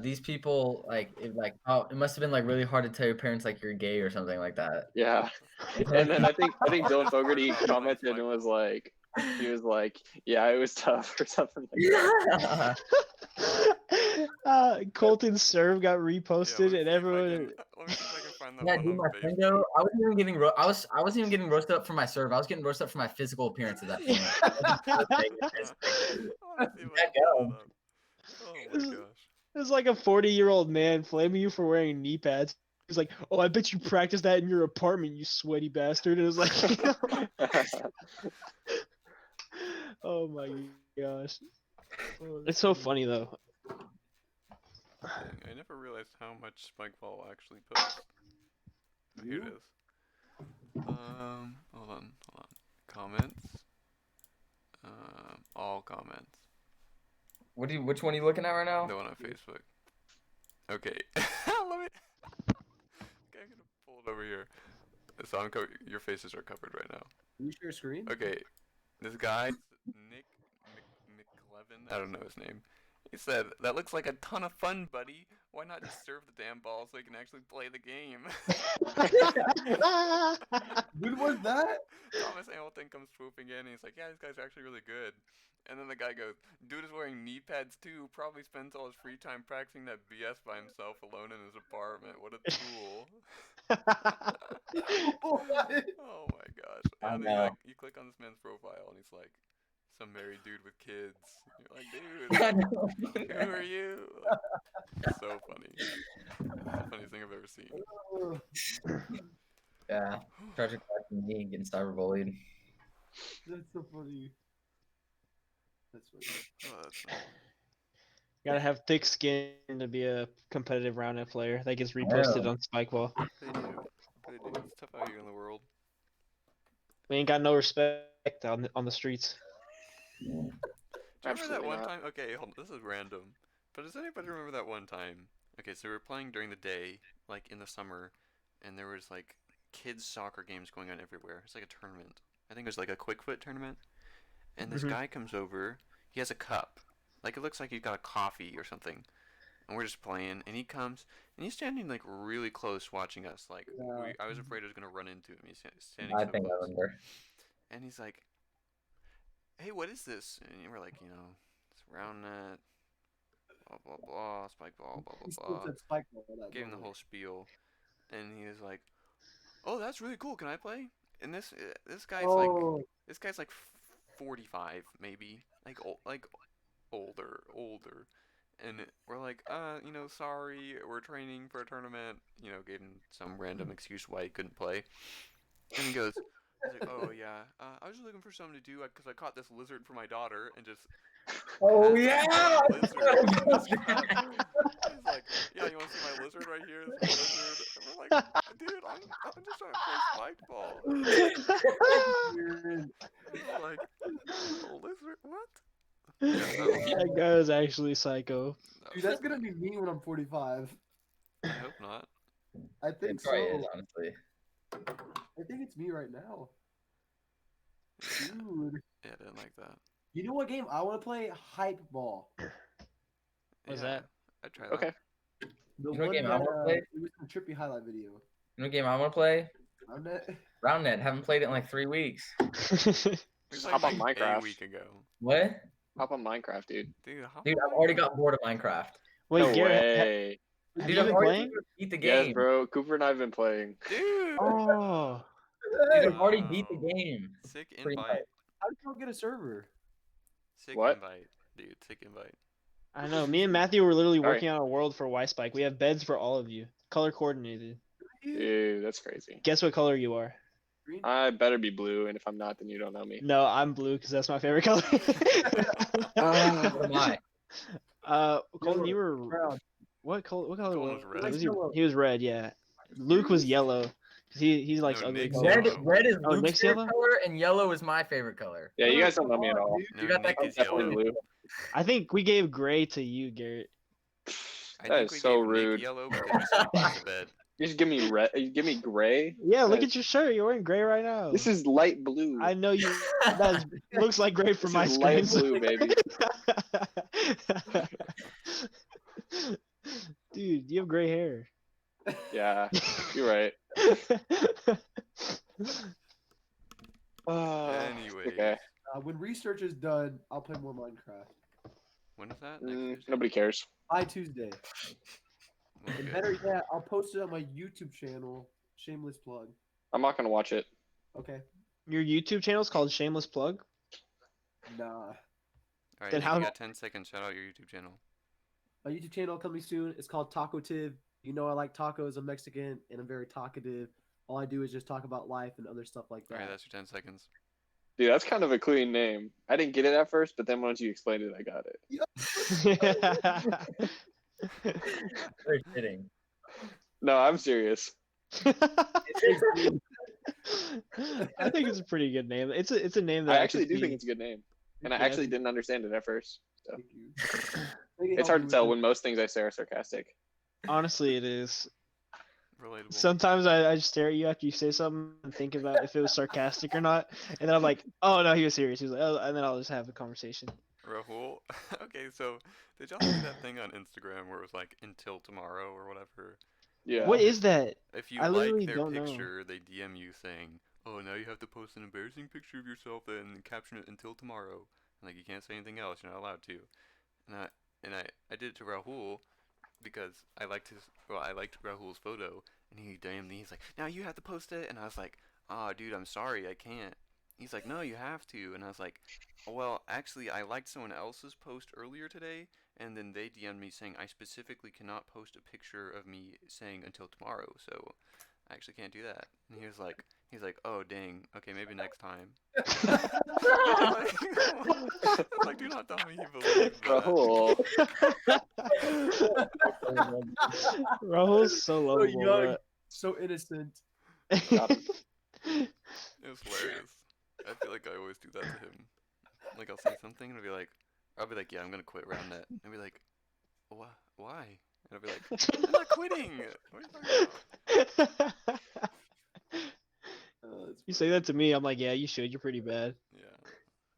these people it must have been like really hard to tell your parents like you're gay or something like that. Yeah. And then I think Dylan Fogarty commented and was like, He was like, "Yeah, it was tough" or something like that. Colton's serve got reposted, Yeah, and everyone. let me see if I can find that Yeah, one dude, on my friend though, I wasn't even getting I wasn't even getting roasted up for my serve. I was getting roasted up for my physical appearance at that point. Oh my gosh. It's like a 40-year-old man flaming you for wearing knee pads. He's like, "Oh, I bet you practice that in your apartment, you sweaty bastard." And it was like, oh my gosh. It's so funny though. Dang, I never realized how much Spikeball actually posts. Oh, here it is. Hold on. Comments. All comments. Which one are you looking at right now? The one on Facebook. Okay. Let me. Okay, I'm gonna pull it over here. So your faces are covered right now. Can you share screen? Okay. This guy, Nick McLevin, I don't know his name. He said, "That looks like a ton of fun, buddy. Why not just serve the damn ball so you can actually play the game?" Dude, what's that? Thomas Hamilton comes swooping in and he's like, "Yeah, this guy's actually really good." And then the guy goes, "Dude is wearing knee pads too. Probably spends all his free time practicing that BS by himself alone in his apartment. What a tool." Oh my gosh. And then you click on this man's profile and he's like, some married dude with kids. You're like, dude, who are you? So funny. That's the funniest thing I've ever seen. Yeah. Tragic life in me getting cyberbullied. That's so funny. That's funny. Oh, that's funny. Gotta have thick skin to be a competitive roundup player. That gets reposted on Spikeball. They do. It's tough out here in the world. We ain't got no respect on the streets. Do you remember that one not. time? Okay, hold on. This is random. But does anybody remember that one time? Okay, so we were playing during the day, like in the summer, and there was like kids soccer games going on everywhere. It's like a tournament. I think it was like a quick foot tournament. And this guy comes over. He has a cup. Like it looks like he's got a coffee or something. And we're just playing, and he comes, and he's standing like really close watching us. Like I was afraid I was gonna run into him. He's standing I so think close. I remember. And he's like, "Hey, what is this?" And we're like, it's round net, blah blah blah, spike ball, blah blah blah. Gave him the whole spiel, and he was like, "Oh, that's really cool. Can I play?" And this guy's like 45 maybe, like older. And we're like, sorry, we're training for a tournament. Gave him some random excuse why he couldn't play. And he's like, "Oh yeah, I was just looking for something to do because I caught this lizard for my daughter and just." Oh yeah. He's like, "Yeah, you want to see my lizard right here? This is my lizard." And we're like, "Dude, I'm just trying to play spike ball." Like, "A lizard? What?" That guy is actually psycho. Dude, that's gonna be me when I'm 45. I hope not. I think It probably so. is, honestly. I think it's me right now. Dude. Yeah, I didn't like that. You know what game I want to play? Hype Ball. What's that? I'd try that. Okay. The You know what one game I that, wanna play? It was a trippy highlight video. You know what game I want to play? Roundnet. Roundnet. Haven't played it in like 3 weeks. We Just played hop on like Minecraft. a week ago. What? Hop on Minecraft, dude. Dude, Dude, I've already got bored of Minecraft. Wait, No Garrett, way. have Dude, you I've been already playing? beat the Yes, game. bro. Cooper and I have been playing. Dude! Oh, Dude, I've already beat the game. Sick Pretty invite. How did you get a server? Sick What? invite. Dude, sick invite. I know. Me and Matthew were literally Sorry. working on a world for WySpike. We have beds for all of you, color coordinated. Dude, that's crazy. Guess what color you are? Green? I better be blue, and if I'm not, then you don't know me. No, I'm blue because that's my favorite color. What am I? Colton, you were Brown. what color? What color Colton was, was red. was he? He was red. Yeah. Luke was yellow because he's like No, ugly. Nick's color. yellow. Red is Oh, Luke's Nick's favorite yellow? color, and yellow is my favorite color. Yeah, you guys don't know me at all. No, You got Nick that is Definitely yellow. blue. I think we gave gray to you, Garrett. I That think is we so gave rude. Nick yellow because we said he was a bed. You just give me red. You give me gray. Yeah, look That- at your shirt. You're wearing gray right now. This is light blue. I know you. That looks like gray from This my is light screen. blue, baby. Dude, you have gray hair. Yeah, you're right. Anyways. Okay. When research is done, I'll play more Minecraft. When is that? Next Tuesday? Nobody cares. By Tuesday. Okay. And better yet, I'll post it on my YouTube channel. Shameless plug. I'm not gonna watch it. Okay. Your YouTube channel is called Shameless Plug. Nah. All right, Then Nick, how- you got 10 seconds. Shout out your YouTube channel. My YouTube channel coming soon. It's called Tacotiv. You know I like tacos. I'm Mexican and I'm very talkative. All I do is just talk about life and other stuff like that. All right, that's your 10 seconds. Dude, that's kind of a clean name. I didn't get it at first, but then once you explained it, I got it. Very fitting. No, I'm serious. I think it's a pretty good name. It's a name that I actually could do think see- it's a good name, and I Yeah, actually didn't understand it at first. So Thank you. Maybe it's help hard you to with tell it. when most things I say are sarcastic. Honestly, it is. Relatable. Sometimes I just stare at you after you say something and think about if it was sarcastic or not, and then I'm like, oh no, he was serious. He was like, oh, and then I'll just have the conversation. Rahul, okay, so did y'all see that thing on Instagram where it was like until tomorrow or whatever? Yeah. What is that? If you I like literally their don't know. picture, they DM you saying, "Oh, now you have to post an embarrassing picture of yourself and caption it until tomorrow." And, like you can't say anything else. You're not allowed to. And I did it to Rahul because I liked Rahul's photo, and he DM'd me. He's like, "Now you have to post it," and I was like, "Oh, dude, I'm sorry, I can't." He's like, "No, you have to," and I was like, "Well, actually, I liked someone else's post earlier today." And then they DM'd me saying I specifically cannot post a picture of me saying until tomorrow, so I actually can't do that. And he's like, oh dang, okay, maybe next time. I was like, do not tell me you believe that. Rahul. Rahul's so lovable. young. bro. So innocent. Got him. It was hilarious. I feel like I always do that to him. Like I'll say something and I'll be like, yeah, I'm gonna quit RoundNet. And be like, why? And I'll be like, I'm not quitting. What are you talking about? You say that to me, I'm like, yeah, you should. You're pretty bad. Yeah,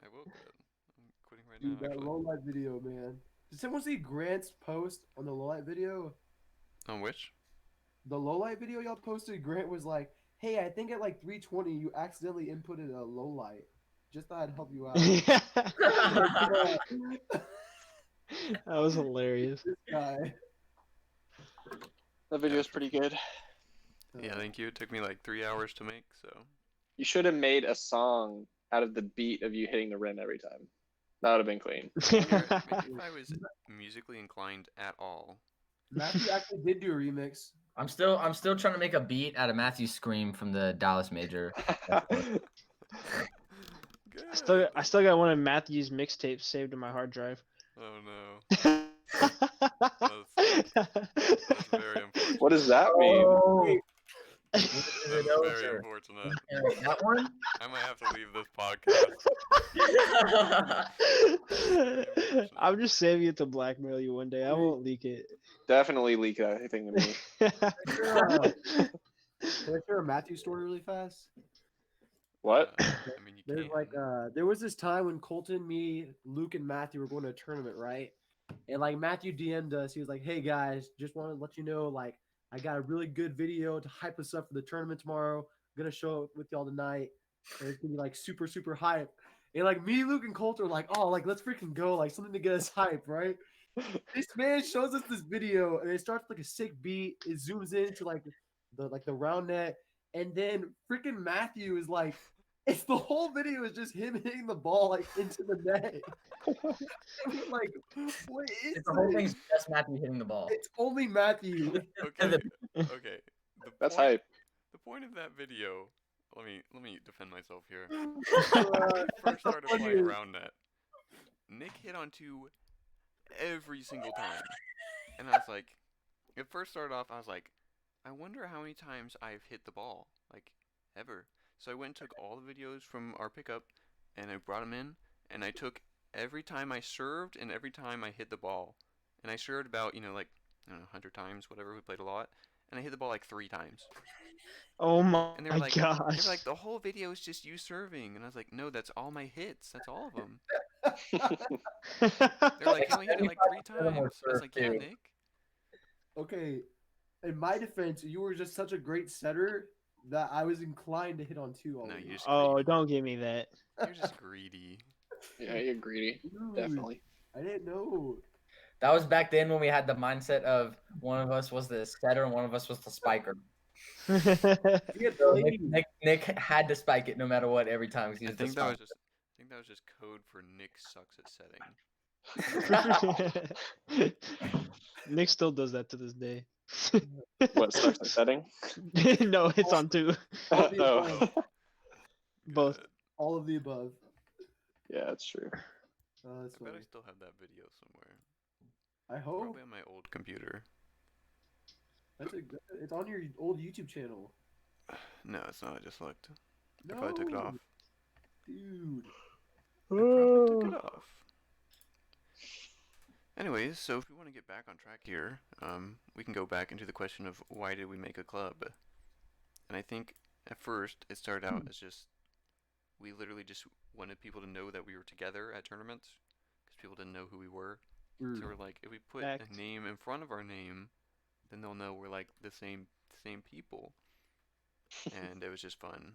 I will quit. I'm quitting right Dude, now. that Actually. low light video, man. Did someone see Grant's post on the low light video? On which? The low light video y'all posted, Grant was like, "Hey, I think at like 3:20 you accidentally inputted a low light. Just thought I'd help you out." That was hilarious. This guy. That video's pretty good. Yeah, thank you. It took me like 3 hours to make, so. You should have made a song out of the beat of you hitting the rim every time. That would have been clean. Maybe if I was musically inclined at all. Matthew actually did do a remix. I'm still trying to make a beat out of Matthew's scream from the Dallas Major. Good. I still got one of Matthew's mixtapes saved in my hard drive. Oh no. That's very unfortunate. What does that mean? Oh, That's very unfortunate. that one? I might have to leave this podcast. I'm just saving it to blackmail you one day. I won't leak it. Definitely leak that thing to me. Can I share a Matthew story really fast? What? I mean, you There's can. like there was this time when Colton, me, Luke, and Matthew were going to a tournament, right? And like Matthew DM'd us. He was like, "Hey guys, just want to let you know, like, I got a really good video to hype us up for the tournament tomorrow. I'm gonna show it with y'all tonight. And it's gonna be like super, super hype." And like me, Luke, and Colton are like, "Oh, like let's freaking go, like something to get us hype, right?" This man shows us this video and it starts like a sick beat. It zooms into like the round net, and then freaking Matthew is like, it's the whole video is just him hitting the ball like into the net. And we're like, what is The whole this? thing's just Matthew hitting the ball. It's only Matthew. Okay. Okay. That's point, hype. The point of that video. Let me defend myself here. Uh, First started funny playing is- round net. Nick hit onto every single time, and I was like, it first started off. I was like, I wonder how many times I've hit the ball, like ever. So I went and took all the videos from our pickup, and I brought them in, and I took every time I served and every time I hit the ball, and I served about like I don't know 100 times, whatever. We played a lot, and I hit the ball like 3 times. Oh my And they were like, gosh. the whole video is just you serving, and I was like, no, that's all my hits. That's all of them. They're like, you only hit it like 3 times. I was like, yeah, Nick. Okay, in my defense, you were just such a great setter that I was inclined to hit on 2 No, already. you just Oh, greedy. don't give me that. You're just greedy. Yeah, you're greedy. Dude, Definitely. I didn't know. That was back then when we had the mindset of one of us was the setter and one of us was the spiker. So Nick had to spike it no matter what every time. 'Cause he I was the think that was spiker. just code for Nick sucks at setting. Nick still does that to this day. What starts the setting? No, it's on 2. All the Oh. above. Both. Good. All of the above. Yeah, that's true. That's I bet funny. I still have that video somewhere. I hope Probably on my old computer. it's on your old YouTube channel. No, it's not. I just looked. No, I probably took it off. dude. I probably took it off. Anyways, so if we want to get back on track here, we can go back into the question of why did we make a club? And I think at first it started out as just we literally just wanted people to know that we were together at tournaments because people didn't know who we were. So we're like, if we put Fact. a name in front of our name, then they'll know we're like the same people. And it was just fun.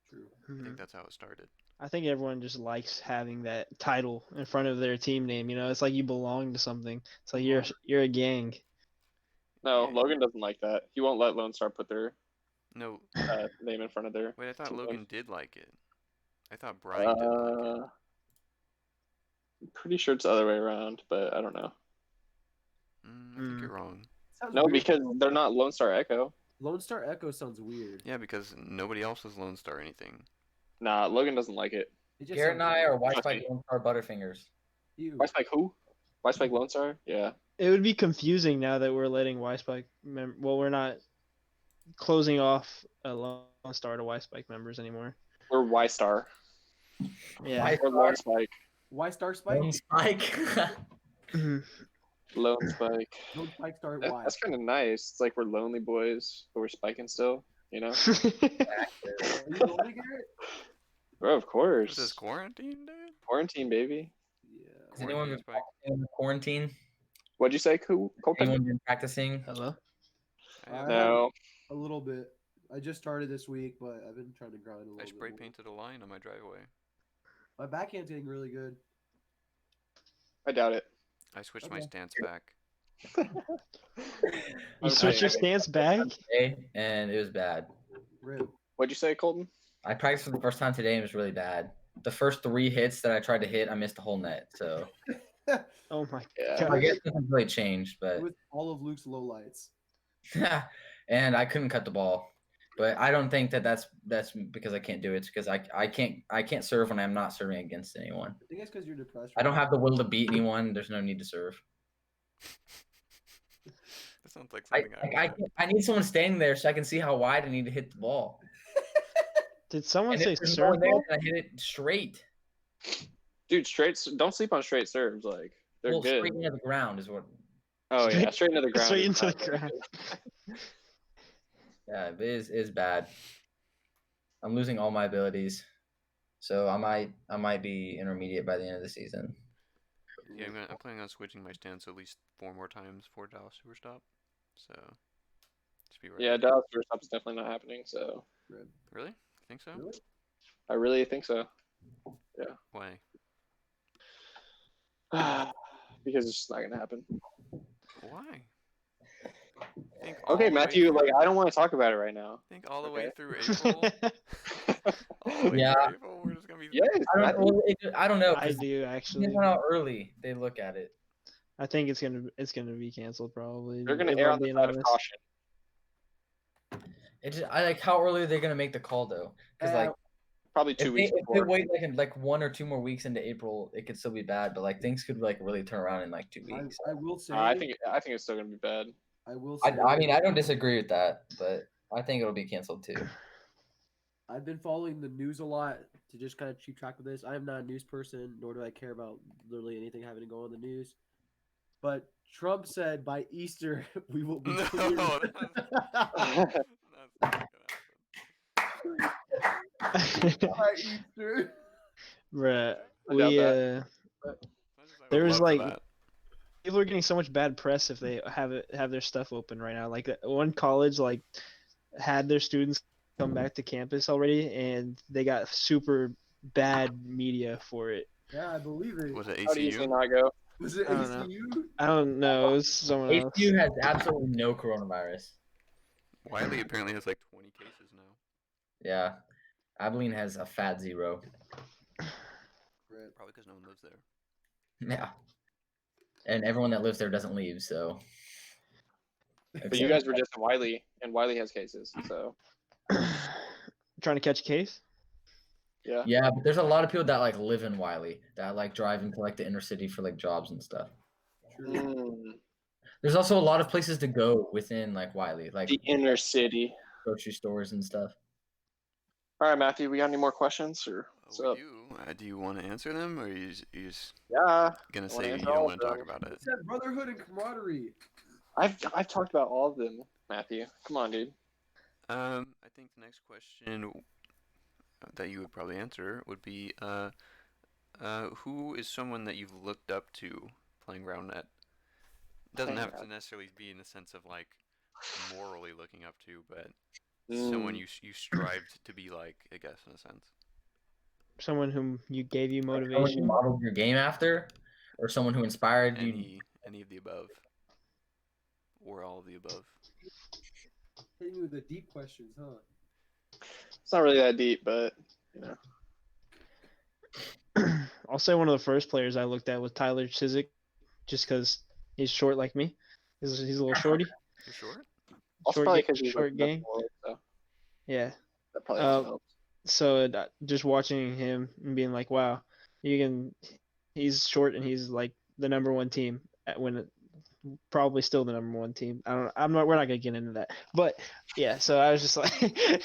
True. I think that's how it started. I think everyone just likes having that title in front of their team name. You know, it's like you belong to something. It's like you're a gang. No, Yeah. Logan doesn't like that. He won't let Lone Star put their No, name in front of their. wait, I thought team name. Logan did like it. I thought Brian didn't like it. I'm pretty sure it's the other way around, but I don't know. I think you're wrong. Sounds No, weird. because they're not Lone Star Echo. Lone Star Echo sounds weird. Yeah, because nobody else is Lone Star or anything. Nah, Logan doesn't like it. It just Garrett and sounds I are weird. WySpike Lone Star Butterfingers. Ew. WySpike who? WySpike Lone Star? Yeah. It would be confusing now that we're letting WySpike well, we're not closing off a Lone Star to WySpike members anymore. We're Y Star. Yeah. Or Lone Spike. Why Star Spike? Lone Spike. Lone Spike. Lone Spike Star That- Y. that's kind of nice. It's like we're lonely boys, but we're spiking still. You know? Are you lonely, Garrett? Bro, of course. Is this quarantine, dude? Quarantine, baby. Yeah. Has anyone been Spike? practicing in the quarantine? What'd you say, Colton? Anyone been practicing? Hello. I have- No. A little bit. I just started this week, but I've been trying to grind a little I bit. spray more. painted a line on my driveway. My backhand's getting really good. I doubt it. I switched my Okay. stance back. You switch your stance back? Today, and it was bad. Rip. What'd you say, Colton? I practiced for the first time today and it was really bad. The first 3 hits that I tried to hit, I missed the whole net. So Oh my Yeah. god. I guess nothing's really changed, It but was all of Luke's lowlights. and I couldn't cut the ball. But I don't think that's because I can't do it. It's because I can't serve when I'm not serving against anyone. I think it's because you're depressed. I don't have the will to beat anyone. There's no need to serve. That sounds like I something I need someone standing there so I can see how wide I need to hit the ball. Did someone And say if there's no one serve there, ball? then I hit it straight. Dude, don't sleep on straight serves. Like, they're Well, good. straight into the ground is what. Oh, yeah. Straight into the ground. Straight is into not the very ground. good. Yeah, it is bad. I'm losing all my abilities, so I might be intermediate by the end of the season. Yeah, I'm planning on switching my stance at least 4 more times for Dallas Superstop. So, just be ready. Yeah, Dallas first stop is definitely not happening, so Rip. Really? You think so? Really? I really think so. Why? Because it's just not gonna happen. Why? Think all Okay, the way Matthew, through- like I don't want to talk about it right now. think all the way okay. through April. All the way Yeah. through April, we're just gonna be. Yes, I don't know. I 'Cause do depends actually. on how early they look at it. I think it's gonna be canceled probably. They're gonna if err I'm on the being side of honest. caution. I like how early they're gonna make the call though, because like Probably 2 weeks if they before. wait like 1 or 2 more weeks into April, it could still be bad. But like things could like really turn around in like 2 weeks. I will say. I think it's still gonna be bad. I will say. I mean I don't disagree with that, but I think it'll be canceled too. I've been following the news a lot to just kind of keep track of this. I am not a news person, nor do I care about literally anything having to go on the news. But Trump said by Easter we will be No, cleared. that's not gonna happen. By Easter. Bruh, I doubt we that. There was, Love for like, that. people are getting so much bad press if they have their stuff open right now. Like one college like had their students come back to campus already, and they got super bad media for it. Yeah, I believe it. Was it How do you say ACU? not go? Was it I don't know. ACU? I don't know. It was someone else. ACU has absolutely no coronavirus. Wiley apparently has like 20 cases now. Yeah, Abilene has a fat 0. Probably because no one lives there. Yeah, and everyone that lives there doesn't leave. So, But you guys were just in Wiley, and Wiley has cases, so Trying to catch a case. yeah. yeah, but there's a lot of people that like live in Wiley that like drive into like the inner city for like jobs and stuff. Mm, There's also a lot of places to go within like Wiley, like the inner city. grocery stores and stuff. All right, Matthew, we got any more questions or what's We up? do. Do you want to answer them, or you just Yeah, gonna wanna say you answer don't all want to of talk them. about it? It said brotherhood and camaraderie. I've talked about all of them, Matthew. Come on, dude. I think the next question that you would probably answer would be, who is someone that you've looked up to playing RoundNet? Doesn't have to necessarily be in the sense of like morally looking up to, but someone you strived to be like, I guess, in a sense. Someone whom gave you Someone you motivation. modeled your game after, or someone who inspired you. Any of the above, or all of the above. Hitting you with the deep questions, huh? It's not really that deep, but you know. I'll say one of the first players I looked at was Tyler Chiswick, just because he's short like me. He's a little shorty. You're short? Also Short probably ga- because he's short like gang. so Yeah. that probably also Um, helps. So just watching him and being like, wow, he's short and he's like the number one team probably still the number one team. We're not gonna get into that, but yeah. So I was just like,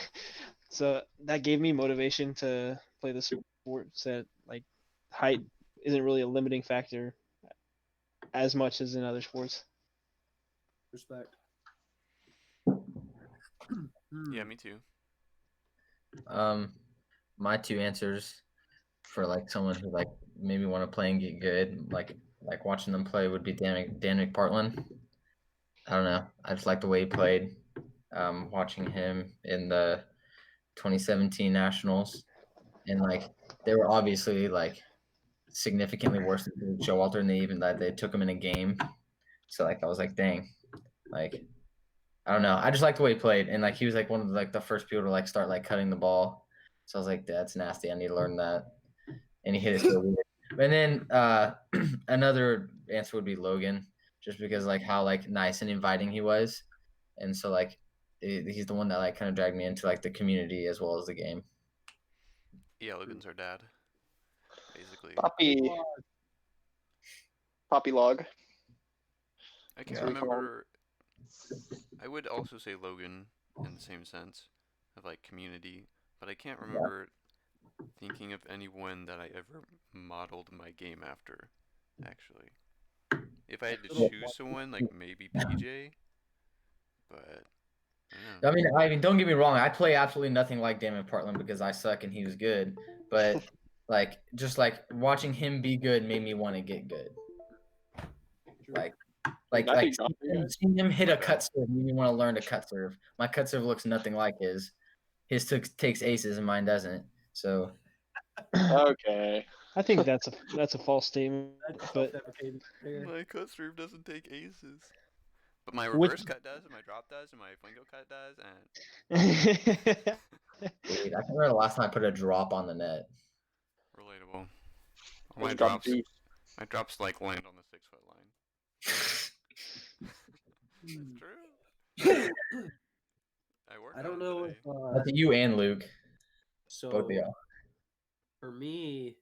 so that gave me motivation to play the sport. That like height isn't really a limiting factor as much as in other sports. Respect. Yeah, me too. My 2 answers for like someone who like maybe want to play and get good, like watching them play would be Dan McPartland. I don't know. I just like the way he played. Watching him in the 2017 Nationals, and like they were obviously like significantly worse than Showalter, and they took him in a game. So like I was like, dang, like I don't know. I just like the way he played, and like he was like one of like the first people to like start like cutting the ball. So I was like, that's nasty. I need to learn that. And he hit it so weird. And then another answer would be Logan, just because like how like nice and inviting he was, and so like he's the one that like kind of dragged me into like the community as well as the game. Yeah, Logan's our dad, basically. Poppy log. I can't Yeah. remember. I would also say Logan in the same sense of like community, but I can't remember thinking of anyone that I ever modeled my game after, actually. If I had to choose someone, like maybe PJ, but I don't know. I mean, don't get me wrong. I play absolutely nothing like Damon Portland because I suck and he was good. But like, just like watching him be good made me want to get good. Like seeing him hit a cut serve made me want to learn to cut serve. My cut serve looks nothing like his. His takes aces and mine doesn't. So. Okay. I think that's a false statement, but my cut serve doesn't take aces. But my reverse cut does, and my drop does, and my flingo cut does, and Dude, I can remember the last time I put a drop on the net. Relatable. My drops like land on the 6-foot line. It's true. I don't know if that's you and Luke. So both of y'all. For me,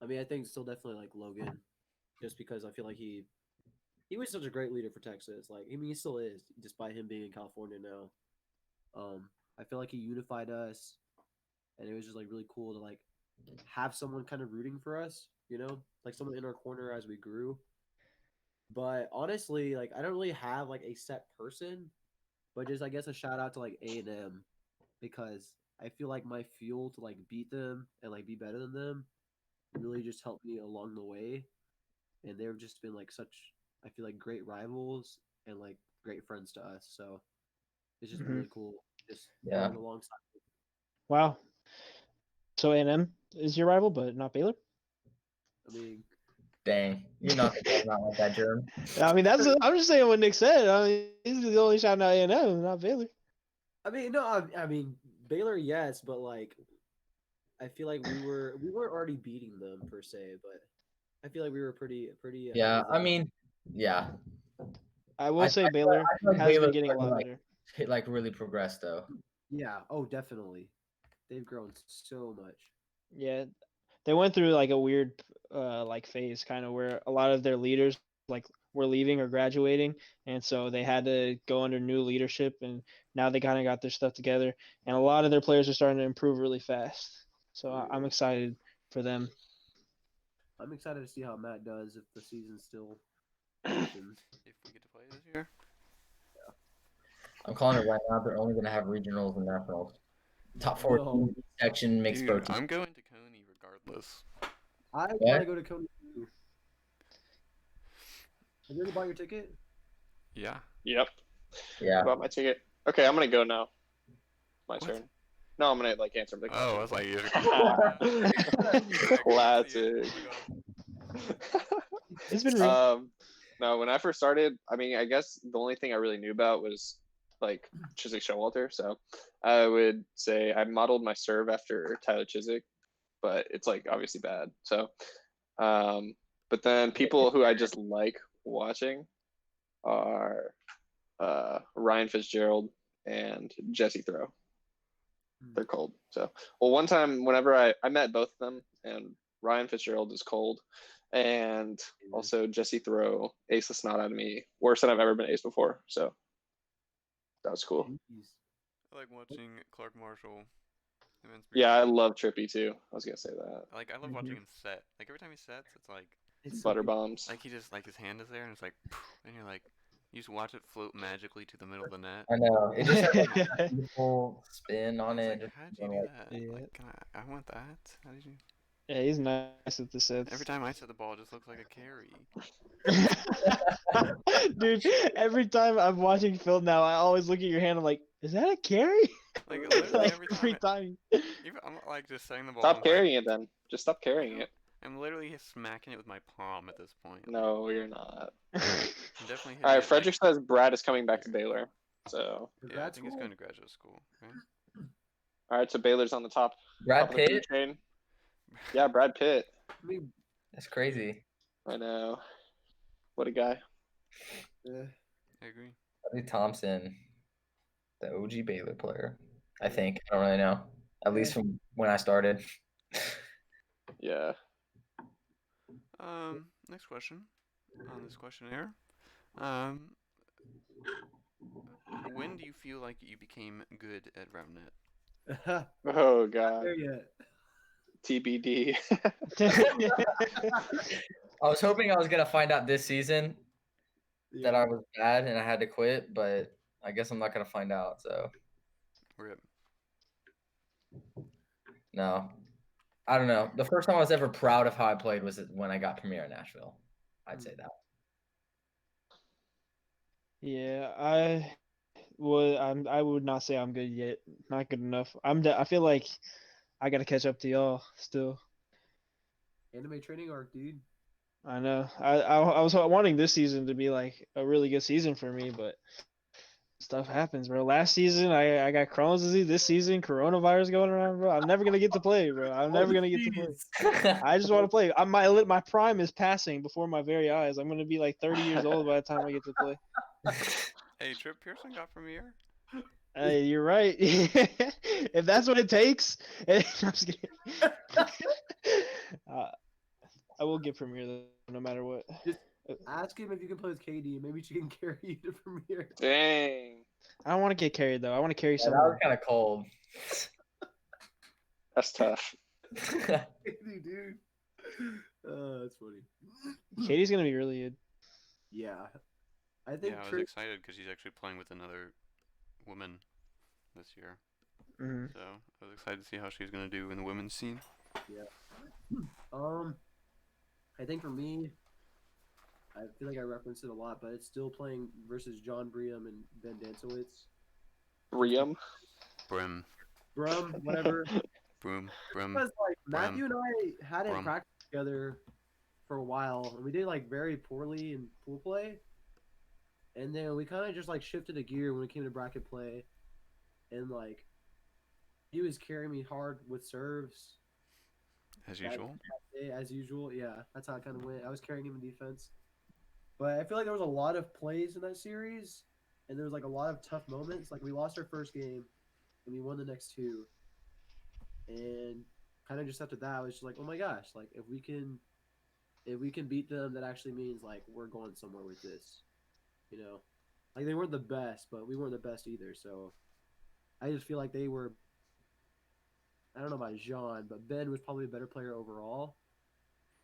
I mean, I think still definitely like Logan, just because I feel like he was such a great leader for Texas. Like, I mean, he still is, despite him being in California now. I feel like he unified us, and it was just like really cool to like have someone kind of rooting for us, you know, like someone in our corner as we grew. But honestly, like I don't really have like a set person, but just I guess a shout out to like A&M, because I feel like my fuel to like beat them and like be better than them really just helped me along the way. And they've just been like such, I feel like, great rivals and like great friends to us. So it's just really cool. just Yeah. going alongside. Wow. So A&M is your rival, but not Baylor. I mean, Dang, you're not like that, Jerem. I mean, I'm just saying what Nick said. I mean, he's the only shouting out A&M, not Baylor. no, I mean Baylor, yes, but like, I feel like we weren't already beating them per se, but I feel like we were pretty. Yeah, I mean, yeah. I will say Baylor I feel like has Baylor's been getting a lot starting to, better. really progressed though. Yeah. Oh, definitely. They've grown so much. Yeah, they went through like a weird like phase, kind of where a lot of their leaders like were leaving or graduating, and so they had to go under new leadership, and now they kind of got their stuff together, and a lot of their players are starting to improve really fast. So I'm excited for them. I'm excited to see how Matt does if the season still happens. If we get to play this year. I'm calling it right now. They're only going to have regionals and nationals. Top 4 No. section mixed Dude, both. I'm going to Coney regardless. I Yeah. want to go to Coney too. Have you already bought your ticket? Yeah. Yep. Yeah. Bought my ticket. Okay, I'm gonna go now. My What? turn. No, I'm gonna like answer the question. Oh, I was like, you Classic. It's been real. No, when I first started, I mean, I guess the only thing I really knew about was like Chiswick Showalter. So I would say I modeled my serve after Tyler Chiswick, but it's like obviously bad. So, but then people who I just like watching are Ryan Fitzgerald and Jesse Throw. They're cold. So, well, one time whenever I met both of them, and Ryan Fitzgerald is cold, and also Jesse Throw aced the snot out of me worse than I've ever been aced before. So that was cool. Jeez. I like watching Clark Marshall. Yeah, I love Trippy too. I was gonna say that. Like, I love watching him set. Like, every time he sets, it's like Butter bombs. like he just like his hand is there and it's like, and you're like, you just watch it float magically to the middle of the net. I know. It just has like a beautiful spin on It's it. like, how'd you do that? Yeah. Like, I want that. How did you? Yeah, he's nice at the sets. Every time I set the ball, it just looks like a carry. Dude, every time I'm watching Phil now, I always look at your hand. I'm like, is that a carry? Like, literally Like, every time. time. Even, I'm like just setting the ball. Stop I'm carrying it then. Just stop carrying it. I'm literally smacking it with my palm at this point. No, you're not. I'm definitely hitting All right, it, Frederick like, says Brad is coming back to Baylor. So, yeah, I think he's going to graduate school. Right? all right, so Baylor's on the top. Brad top of the food Pitt? chain. Yeah, Brad Pitt. I mean, That's crazy. I know. What a guy. I agree. Buddy Thompson, the OG Baylor player. I think. I don't really know. At least from when I started. Yeah. Next question on this questionnaire. When do you feel like you became good at RoundNet? Oh God. there yet. TBD. I was hoping I was gonna find out this season that I was bad and I had to quit, but I guess I'm not gonna find out. So Rip. no, I don't know. The first time I was ever proud of how I played was when I got Premier in Nashville. I'd say that. Yeah, I would not say I'm good yet. Not good enough. I feel like I gotta catch up to y'all still. Anime training arc, dude. I know. I was wanting this season to be like a really good season for me, but stuff happens, bro. Last season I got Crohn's disease. This season coronavirus going around, bro. I'm never gonna get to play, bro. I'm never gonna get to play. I just want to play. My prime is passing before my very eyes. I'm gonna be like 30 years old by the time I get to play. Hey, Trip Pearson got Premier? Hey, you're right. If that's what it takes, I'm just kidding. I will get Premier though, no matter what. Ask him if you can play with KD. Maybe she can carry you to Premier. Dang. I don't want to get carried though. I want to carry Yeah, that someone. was kind of cold. That's tough. KD, dude. That's funny. Katie's gonna be really good. Yeah. I think Yeah, I was excited because she's actually playing with another woman this year. Mm-hmm. So I was excited to see how she's gonna do in the women's scene. I think for me, I feel like I referenced it a lot, but it's still playing versus John Briam and Ben Dansowitz. Briam. Brim. Brum, whatever. Broom. Brim. Because like Matthew and I hadn't Brum. practiced together for a while, and we did like very poorly in pool play. And then we kind of just like shifted a gear when it came to bracket play, and like he was carrying me hard with serves. As usual. As usual, yeah, that's how it kind of went. I was carrying him in defense, but I feel like there was a lot of plays in that series, and there was like a lot of tough moments. Like we lost our first game, and we won the next two, and kind of just after that, I was just like, oh my gosh, like if we can beat them, that actually means like we're going somewhere with this, you know. Like they weren't the best, but we weren't the best either. So I just feel like they were. I don't know about Jean, but Ben was probably a better player overall,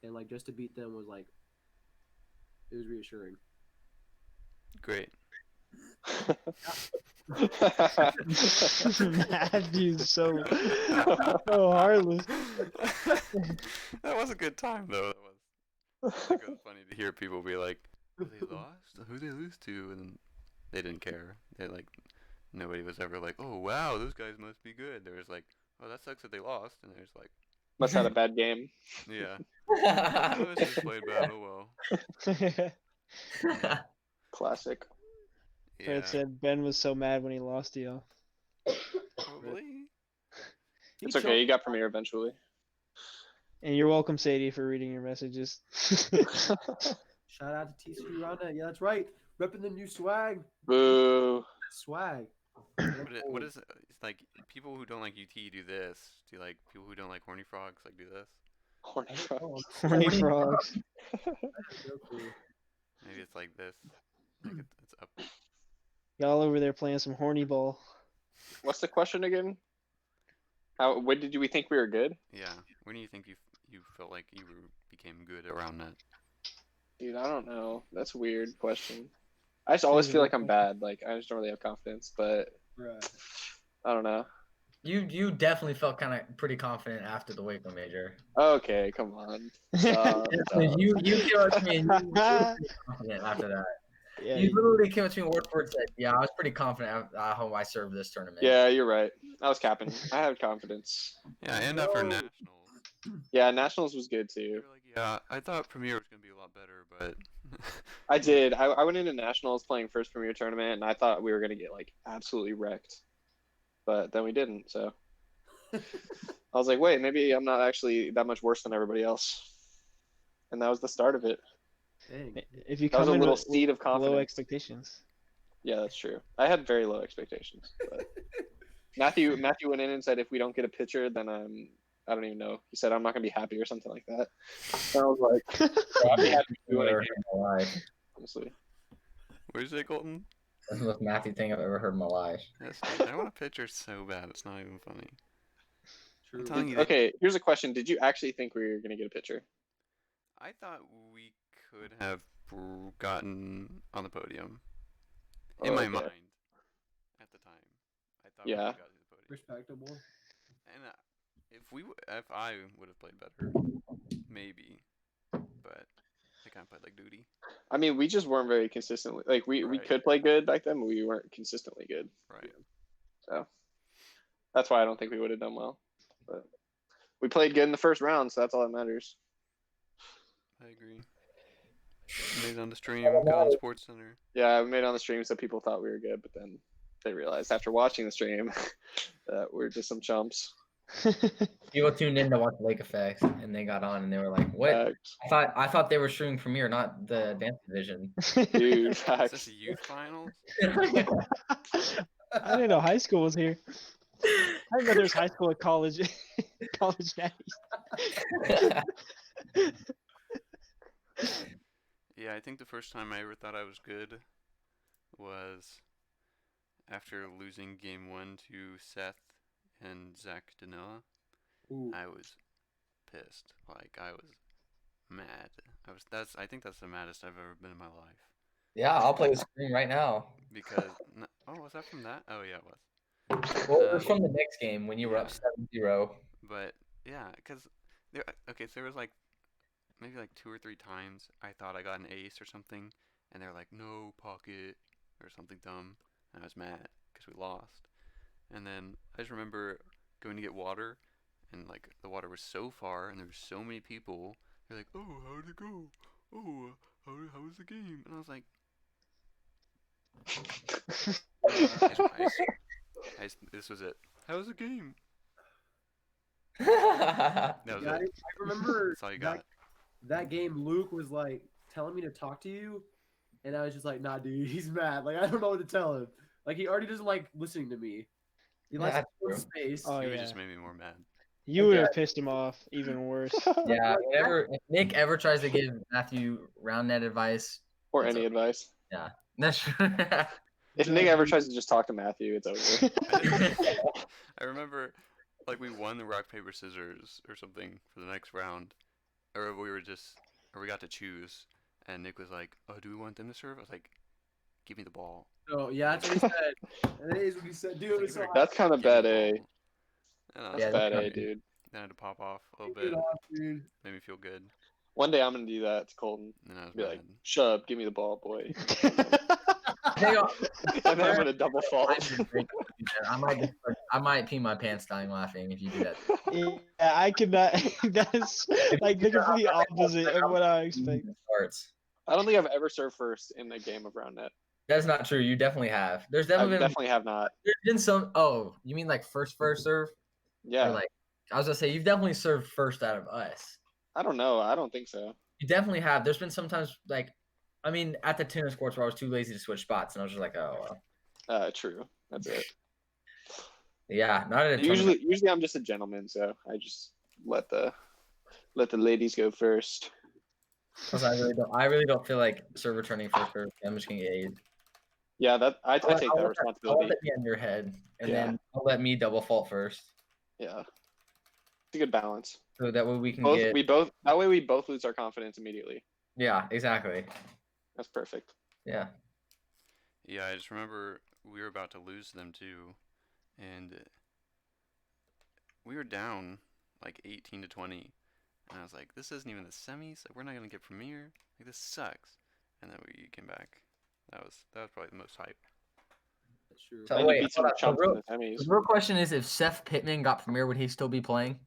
and like just to beat them was like it was reassuring. Great. Matthew's so heartless. That was a good time though. That was like, it was funny to hear people be like, "Oh, they lost? Who they lose to?" And they didn't care. They like nobody was ever like, "Oh wow, those guys must be good." There was like, "Oh, that sucks that they lost," and there's like, Must have had a bad game. "Yeah, oh, this just played bad. Oh well." Classic. Yeah, Fred said Ben was so mad when he lost to you. probably. It's okay. You got Premiere eventually. And you're welcome, Sadie, for reading your messages. Shout out to TCU Ronda. Yeah, that's right. Repping the new swag. Boo. Swag. What is it? It's like people who don't like UT do this. Do you like people who don't like horny frogs like do this? Horny frogs. Horny frogs. Maybe it's like this. Like it's up. Y'all over there playing some horny ball. What's the question again? When did we think we were good? Yeah. When do you think you felt like you became good around that? Dude, I don't know. That's a weird question. I just always feel like I'm bad. Like I just don't really have confidence, but Right. I don't know. You definitely felt kind of pretty confident after the Waco major. Okay, come on. You came up to me and you were pretty confident after that. Yeah, You literally came up to me word for word and said, "Yeah, I was pretty confident how I served this tournament." Yeah, you're right. I was capping. I had confidence. Yeah, and after nationals. Yeah, nationals was good You too. were like, yeah, I thought Premier was gonna be a lot better, but I did. I went into nationals playing first Premier tournament, and I thought we were gonna get like absolutely wrecked, but then we didn't. So I was like, wait, maybe I'm not actually that much worse than everybody else, and that was the start of it. Dang. if you That was come a in little with seed of low confidence. expectations. Yeah, that's true. I had very low expectations. But Matthew went in and said, if we don't get a pitcher, then I don't even know. He said, I'm not gonna be happy or something like that. And I was like, I'll be happy to do it again, honestly. what did you say, Colton? That's the most Matthew thing I've ever heard in my life. Yes, dude, I want a pitcher so bad. It's not even funny. True. I'm telling you. Okay, here's a question. Did you actually think we were gonna get a pitcher? I thought we could have gotten on the podium. In my Okay. mind, at the time, I thought we Yeah. could have got to the podium. Respectable. And if I would have played better, maybe. But I kind of played like duty. I mean, we just weren't very consistently. Like we Right. could play good back then, but we weren't consistently good. Right. So that's why I don't think we would have done well. But we played good in the first round, so that's all that matters. I agree. Made it on the stream, got on Sports Center. Yeah, we made it on the stream so people thought we were good, but then they realized after watching the stream that we're just some chumps. People tuned in to watch Lake Effect, and they got on, and they were like, "What? I thought they were streaming Premiere, not the dance division." Dude, Is facts. this a youth finals? I didn't know high school was here. I didn't know there's high school at college. College natties. Yeah, I think the first time I ever thought I was good was after losing game 1 to Seth and Zach Danilla. Ooh. I was pissed. Like I was mad. I think that's the maddest I've ever been in my life. Yeah, I'll play the screen right now. Because was that from that? Oh yeah, it was. Well, it was from the next game when you were up Yeah. 7-0. But yeah, because so there was like maybe like 2 or 3 times I thought I got an ace or something, and they're like, no pocket or something dumb, and I was mad because we lost. And then I just remember going to get water, and like the water was so far, and there were so many people. They're like, "Oh, how did it go? Oh, how was the game?" And I was like, "This was it. How was the game?" That was Yeah, I it. remember That's all you got. that game. Luke was like telling me to talk to you, and I was just like, "Nah, dude, he's mad. Like I don't know what to tell him. Like he already doesn't like listening to me. He likes That's his own true. space." Oh, You would yeah. just made me more mad. You would have pissed him off even worse. Yeah, if Nick ever tries to give Matthew round net advice, Or It's any a- advice. that's true. If Nick ever tries to just talk to Matthew, it's over. I remember, like, we won the rock paper scissors or something for the next round, or we got to choose, and Nick was like, "Oh, do we want them to serve?" I was like, "Give me the ball." So yeah, that's what he said. That is what he said, dude. It's so That's kind of Give me bad the A. ball. And I was Yeah, like, Bad that's A, not- dude. then I had to pop off a little Take it bit, off, dude. made me feel good, One day I'm gonna do that to Colton. and then I was Be mad. like, "Shut up, give me the ball, boy." Hang on. And then I'm gonna double fault. I might pee my pants dying laughing if you do that. Yeah, I could not. That's like the complete opposite of what I expect. Starts. I don't think I've ever served first in a game of round net. That's not true. You definitely have. There's I definitely definitely have not. there's been some. Oh, you mean like first serve? Yeah. Or like I was gonna say you've definitely served first out of us. I don't know. I don't think so. You definitely have. There's been sometimes like, I mean, at the tennis courts where I was too lazy to switch spots, and I was just like, oh, well. True. That's it. Yeah, not at a tournament. Usually I'm just a gentleman, so I just let the ladies go first. Because I really don't feel like serve returning first serve. I'm just gonna get A's. Yeah, I take that I'll let responsibility. that be on your head, and Yeah. then I'll let me double fault first, Yeah. It's a good balance. so that way we can Both get. that way we both lose our confidence immediately. Yeah, exactly. That's perfect. Yeah. Yeah, I just remember we were about to lose them too, and we were down like 18-20, and I was like, "This isn't even the semis. Like, we're not gonna get premier. Like, this sucks." And then we came back. That was probably the most hype. That's true. So And you wait, beat some hold on. chumps in the The semis. real question is, if Seth Pittman got premier, would he still be playing?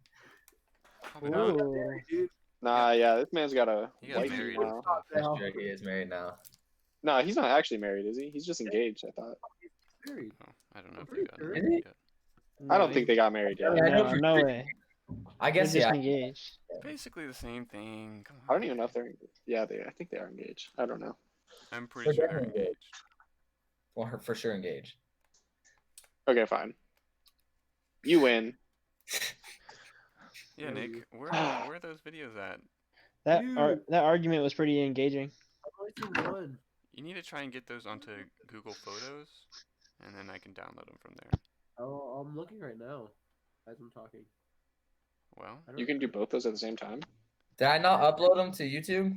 Probably not. Ooh. Dude, Nah, yeah, this man's got a He got wife married now. and stuff. now. Sure, he is married now. No, he's not actually married, is he? He's just engaged, I thought. Married. Oh, I don't know I'm if they pretty got sure. married yet. I don't think they got married yet. Yeah, I know No, for no sure. way. I guess They're yeah. just engaged. Basically the same thing. Come I on. don't even know if they're. Yeah, I think they are engaged. I don't know. I'm pretty sure they're definitely engaged. Well, for sure engaged. Okay, fine. You win. Yeah, Nick, where are those videos at? That argument was pretty engaging. I've only seen one. You need to try and get those onto Google Photos, and then I can download them from there. Oh, I'm looking right now as I'm talking. Well, I don't You can do both those at the same time. Did I not upload them to YouTube?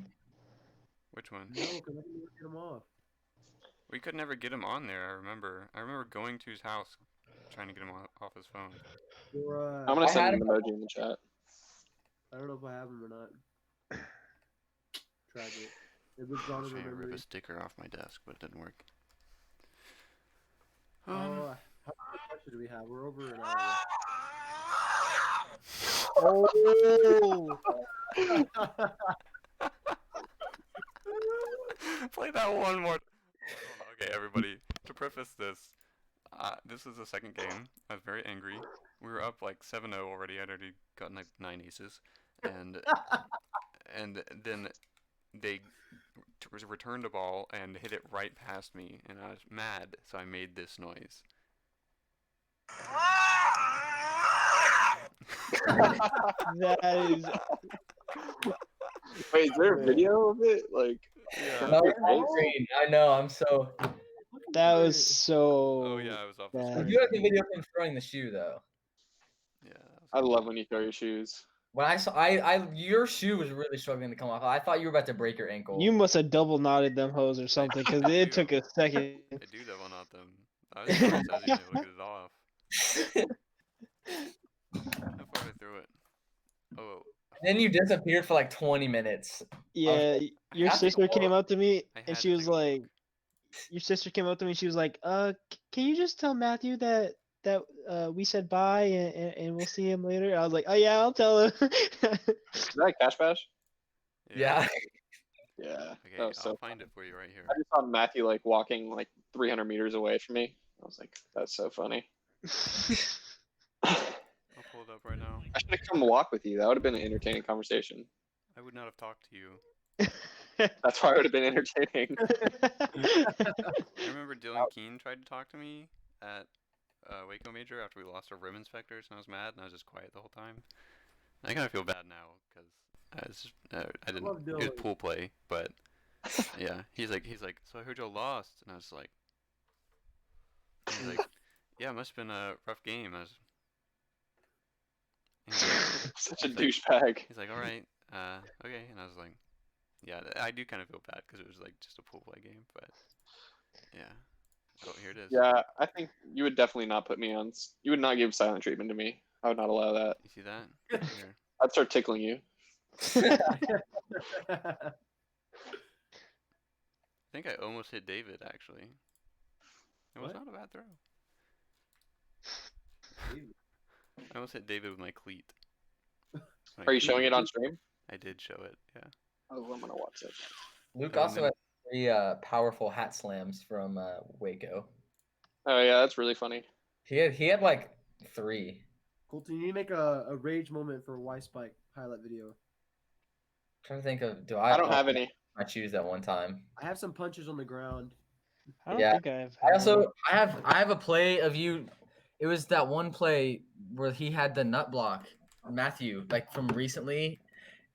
which one? No, because I can never get them off. We could never get him on there. I remember going to his house, trying to get him off his phone. Or, I'm gonna I send had an emoji in the chat. I don't know if I have them or not. Tragic. It was gone in Trying the to rip memory. a sticker off my desk, but it didn't work. Oh, how much question do we have? We're over an hour. Oh, Play that one more. Okay, everybody. To preface this, this is the second game. I was very angry. We were up like 7-0 already. I'd already gotten like 9 aces, and then they returned a ball and hit it right past me, and I was mad, so I made this noise. that is. Wait, is there a video of it? Like, Yeah. No, Your I'm face? green. I know. I'm so. That was so. Oh yeah, I was off the bad. I screen. do have the video of him throwing the shoe though. Yeah. I love when you throw your shoes. When I saw, your shoe was really struggling to come off. I thought you were about to break your ankle. You must have double knotted them hoes or something, because it took a second. I do double knot them. I was surprised I was even able to get it off. How far did I throw it? Oh, Then you disappeared for like 20 minutes. Yeah, your happy sister for came it. up to me I and had she to was take a like, look. your sister came up to me and she was like, can you just tell Matthew that that we said bye and we'll see him later? I was like, oh yeah, I'll tell him. Is that Cash Bash? Yeah. Yeah. That Okay, was so I'll find it for you right here. I just saw Matthew like walking like 300 meters away from me. I was like, that's so funny. I'll pull it up right now. I should have come walk with you. That would have been an entertaining conversation. I would not have talked to you. That's why it would have been entertaining. I remember Dylan Keene tried to talk to me at Waco Major after we lost our rim inspectors, and I was mad, and I was just quiet the whole time. I kind of feel bad now because I didn't. It was pool play, but yeah, he's like, so I heard y'all lost, and I was like, he's like, yeah, it must have been a rough game. Such a douchebag. He's like, all right, okay, and I was like, yeah, I do kind of feel bad because it was like just a pool play game, but yeah. Oh, here it is. Yeah, I think you would definitely not put me on. You would not give silent treatment to me. I would not allow that. You see that? Here. I'd start tickling you. I think I almost hit David, actually. It was not a bad throw. I almost hit David with my cleat. Are you showing it on stream? I did show it, yeah. Oh, I'm gonna watch it. Luke also had 3 powerful hat slams from Waco. Oh yeah, that's really funny. He had like 3. Colton, you need to make a rage moment for WySpike highlight video. I'm trying to think of I don't have any. I choose that one time. I have some punches on the ground. I don't Yeah. think I've. I have a play of you. It was that one play where he had the nut block, Matthew, like from recently,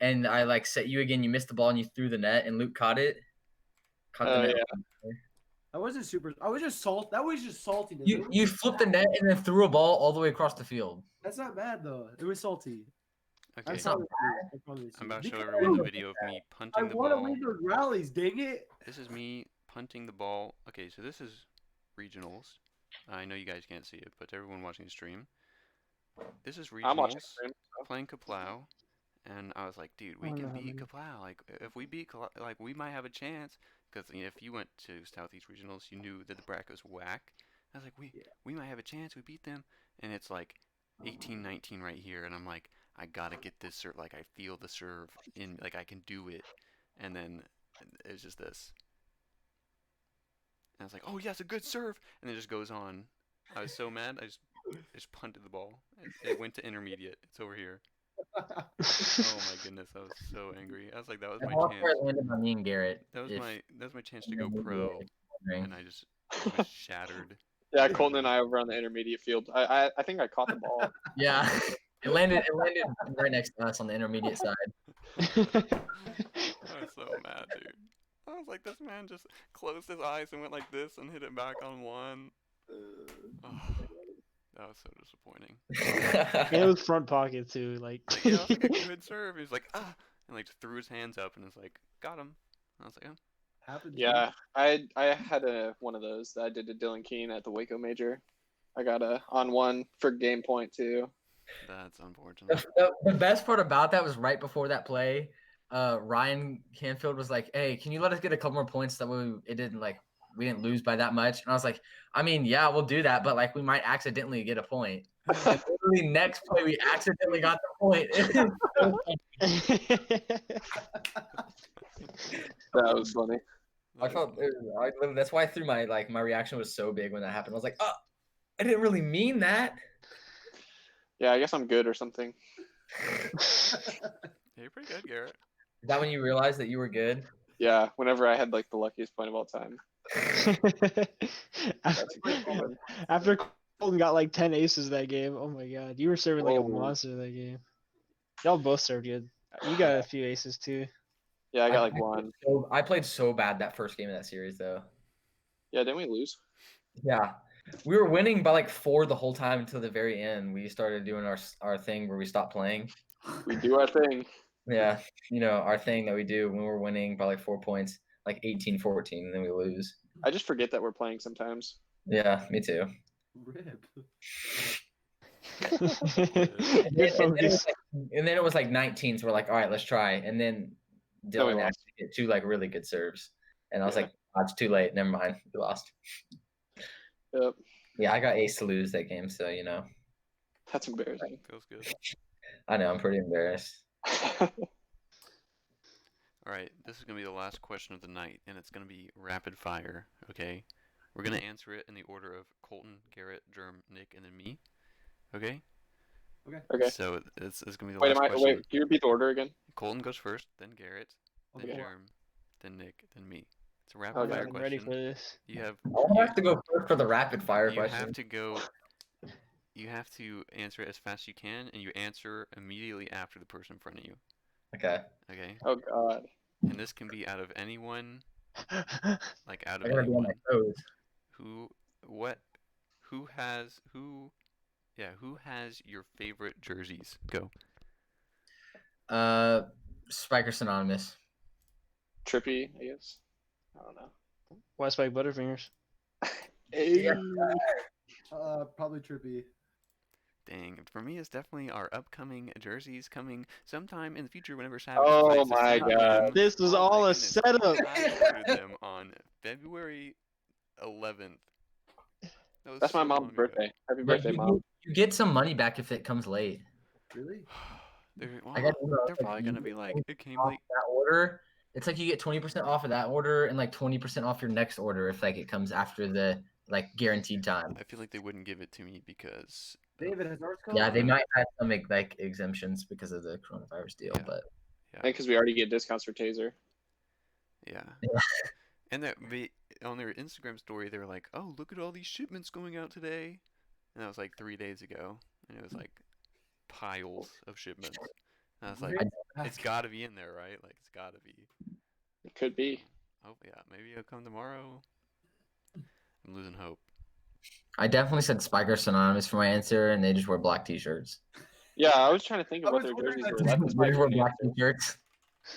and I like set you again. You missed the ball and you threw the net, and Luke caught it. Caught the net. Yeah. I wasn't super. I was just salt. That was just salty. You flipped the net and then threw a ball all the way across the field. That's not bad though. It was salty. Okay, It's not I'm about to show everyone the video of me punting the I want to ball. win those rallies, dang it. This is me punting the ball. Okay, so this is regionals. I know you guys can't see it, but to everyone watching the stream, this is I'm watching regionals stream. playing Kaplow, and I was like, dude, we can beat Kaplow. Like, if we beat like, we might have a chance. Because if you went to Southeast Regionals, you knew that the bracket was whack. I was like, we might have a chance. We beat them, and it's like 18-19 right here, and I'm like, I gotta get this serve. Like, I feel the serve in, like, I can do it, and then it's just this. And I was like, oh yeah, it's a good serve, and it just goes on. I was so mad. I just punted the ball. It went to intermediate. It's over here. Oh my goodness, I was so angry. I was like, that was my chance. Landed on me and Garrett. That was my chance to go pro, and I just was shattered. Yeah, Colton and I over on the intermediate field. I think I caught the ball. Yeah, it landed right next to us on the intermediate side. I was so mad, dude. I was like, this man just closed his eyes and went like this and hit it back on one. Oh, that was so disappointing. And it was front pocket too, like. Yeah, I was like, a good serve. He was like, and like threw his hands up and was like, got him. I was like, oh. Happens. Yeah, I had one of those that I did to Dylan Keene at the Waco Major. I got a on one for game point too. That's unfortunate. The best part about that was right before that play, Ryan Canfield was like, "Hey, can you let us get a couple more points that way we didn't lose by that much?" And I was like, "I mean, yeah, we'll do that, but like we might accidentally get a point." And literally next play, we accidentally got the point. That was funny. That's why I threw my reaction was so big when that happened. I was like, "Oh, I didn't really mean that." Yeah, I guess I'm good or something. You're pretty good, Garrett. Is that when you realized that you were good? Yeah, whenever I had like the luckiest point of all time. After Colton got like 10 aces that game, oh my god, you were serving like a Whoa. monster that game. Y'all both served good. You got a few aces too. Yeah, I got like one. I played so bad that first game of that series, though. Yeah, didn't we lose? Yeah. We were winning by like 4 the whole time until the very end. We started doing our thing where we stopped playing. We do our thing. Yeah. Our thing that we do when we're winning by like 4 points, like 18-14, and then we lose. I just forget that we're playing sometimes. Yeah, me too. Rip. And then it was like 19, so we're like, all right, let's try. And then Then we Dylan lost. actually hit 2 like really good serves. And I was Yeah. like, oh, it's too late. Never mind. We lost. Yep. Yeah, I got ace to lose that game, so you know. That's embarrassing. Feels good. I know, I'm pretty embarrassed. All right, this is gonna be the last question of the night, and it's gonna be rapid fire. Okay, we're gonna answer it in the order of Colton, Garrett, Germ, Nick, and then me. Okay. Okay. So it's gonna be the Wait, last question. wait, can you repeat the order again? Colton goes first, then Garrett, then Okay. Germ, then Nick, then me. It's a rapid Okay. fire I'm question. ready for this. You have. I have to go first for the rapid fire You question. have to go. You have to answer it as fast as you can, and you answer immediately after the person in front of you. Okay. Okay. Oh God. And this can be out of anyone, like out I of gotta be on my anyone. toes. Who has your favorite jerseys? Go. Spiker Synonymous. Trippy, I guess. I don't know. WySpike Butterfingers. Hey. Probably Trippy. Dang, for me, it's definitely our upcoming jerseys coming sometime in the future whenever Savage Oh decides to my send God. them. This was Oh my all a goodness. setup. I ordered them on February 11th. That was That's my so mom's long ago. birthday. Happy But birthday, Mom. you get some money back if it comes late. Really? I got They're probably gonna be like, it came off late. that order. It's like you get 20% off of that order and like 20% off your next order if like it comes after the like guaranteed time. I feel like they wouldn't give it to me because David, has ours come? Yeah, they might have some like exemptions because of the coronavirus deal, Yeah. but I think because we already get discounts for Taser. yeah. And that on their Instagram story, they were like, "Oh, look at all these shipments going out today," and that was like 3 days ago, and it was like piles of shipments. And I was like, "It's got to be in there, right? Like, it's got to be." It could be. Oh yeah, maybe it'll come tomorrow. I'm losing hope. I definitely said Spiker Synonymous for my answer, and they just wear black t-shirts. Yeah, I was trying to think of I what was their wondering jerseys that were. too. That's They my just wear good black answer. t-shirts.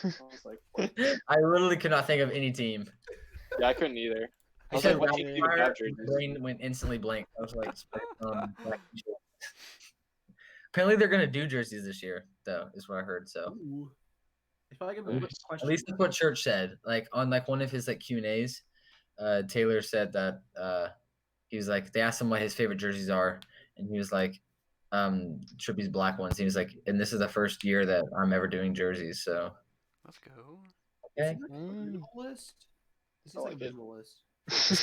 I was like, what? I literally could not think of any team. Yeah, I couldn't either. I I was said like, what Rapid teams even Fire, have jerseys? my brain went instantly blank. I was like, black t-shirts. Apparently, they're gonna do jerseys this year, though, is what I heard. So Ooh. If I can Nice. move question. at least that's what Church said. Like on like one of his like Q&As, Taylor said that he was like they asked him what his favorite jerseys are, and he was like, Trippy's black ones. He was like, and this is the first year that I'm ever doing jerseys. So Let's go. okay. List. This is I like a like it. visual list.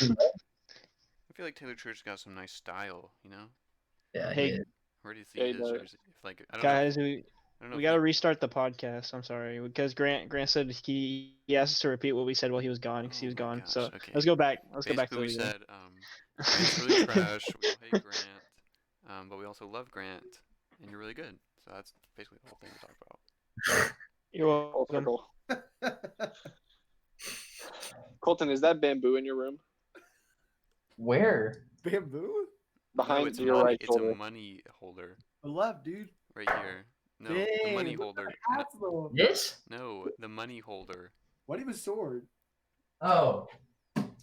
I feel like Taylor Church got some nice style, you know. Yeah. Hey, he is. Where do you see Yeah, he his does. jersey? If like I don't know. guys, I don't know we if got to he- restart the podcast. I'm sorry because Grant said he asked us to repeat what we said while he was gone because he Oh was my gone. gosh, So okay. let's go back. Let's go back to Basically, the we beginning. said, Grant's really trash. We all hate Grant, but we also love Grant, and you're really good. So that's basically the whole thing we talked about. You're Full welcome. circle. Colton, is that bamboo in your room? Where? Bamboo? Behind No, it's a your money. right It's shoulder. a money holder The left, dude. right here. No, the money Dang, holder. hats, though. This? No, the money holder. Why do you have a sword? Oh,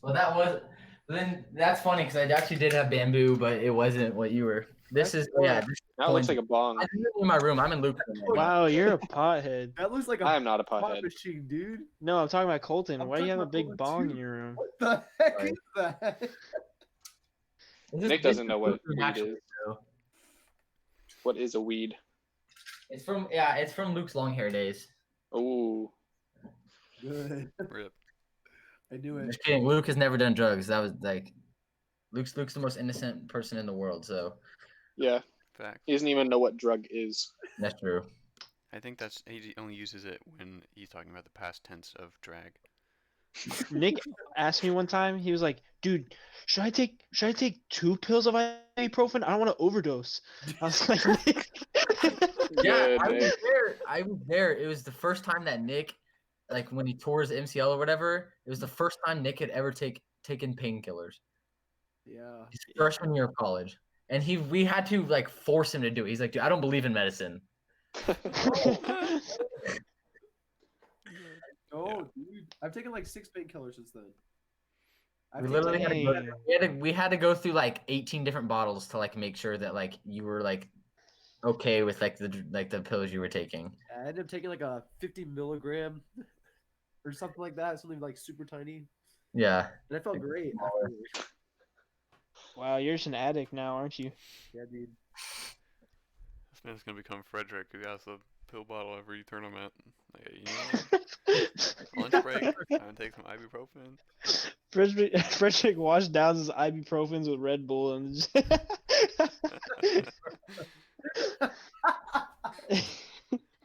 well, that was. Then that's funny because I actually did have bamboo, but it wasn't what you were. This is That's yeah. cool. This That looks like a bong. I'm in my room. I'm in Luke's room. right now. Wow, you're a pothead. That looks like a I am not a pot pothead. machine, dude. No, I'm talking about Colton. I'm Why do you talking have a about big Colton, bong too. in your room? What the heck Right. is that? This is- Nick this doesn't is know what Luke's room, weed actually, is. so. What is a weed? It's from Luke's long hair days. Ooh. Good. Rip. I knew it. Just kidding. Luke has never done drugs. That was like, Luke's the most innocent person in the world. So Yeah. Fact. He doesn't even know what drug is. that's true. I think he only uses it when he's talking about the past tense of drag. Nick asked me one time. He was like, "Dude, should I take 2 pills of ibuprofen? I don't want to overdose." I was like, Nick. Yeah, Good, I was Nick. there. I was there. It was the first time that Nick, like when he tore his MCL or whatever, it was the first time Nick had ever taken painkillers. Yeah. His freshman year of college. And we had to like force him to do it. He's like, dude, I don't believe in medicine. Oh, Yeah. dude. I've taken like 6 painkillers since then. We literally Dang. we had to go through like 18 different bottles to like make sure that like you were like okay with like the pills you were taking. I ended up taking like a 50 milligram or something like that, something like super tiny, Yeah. and I felt great afterwards. Wow, you're just an addict now, aren't you? Yeah, dude. This man's gonna become Frederick, who has the pill bottle every tournament. Like, you know what? Lunch break, time to take some ibuprofen. Frederick washed down his ibuprofens with Red Bull and just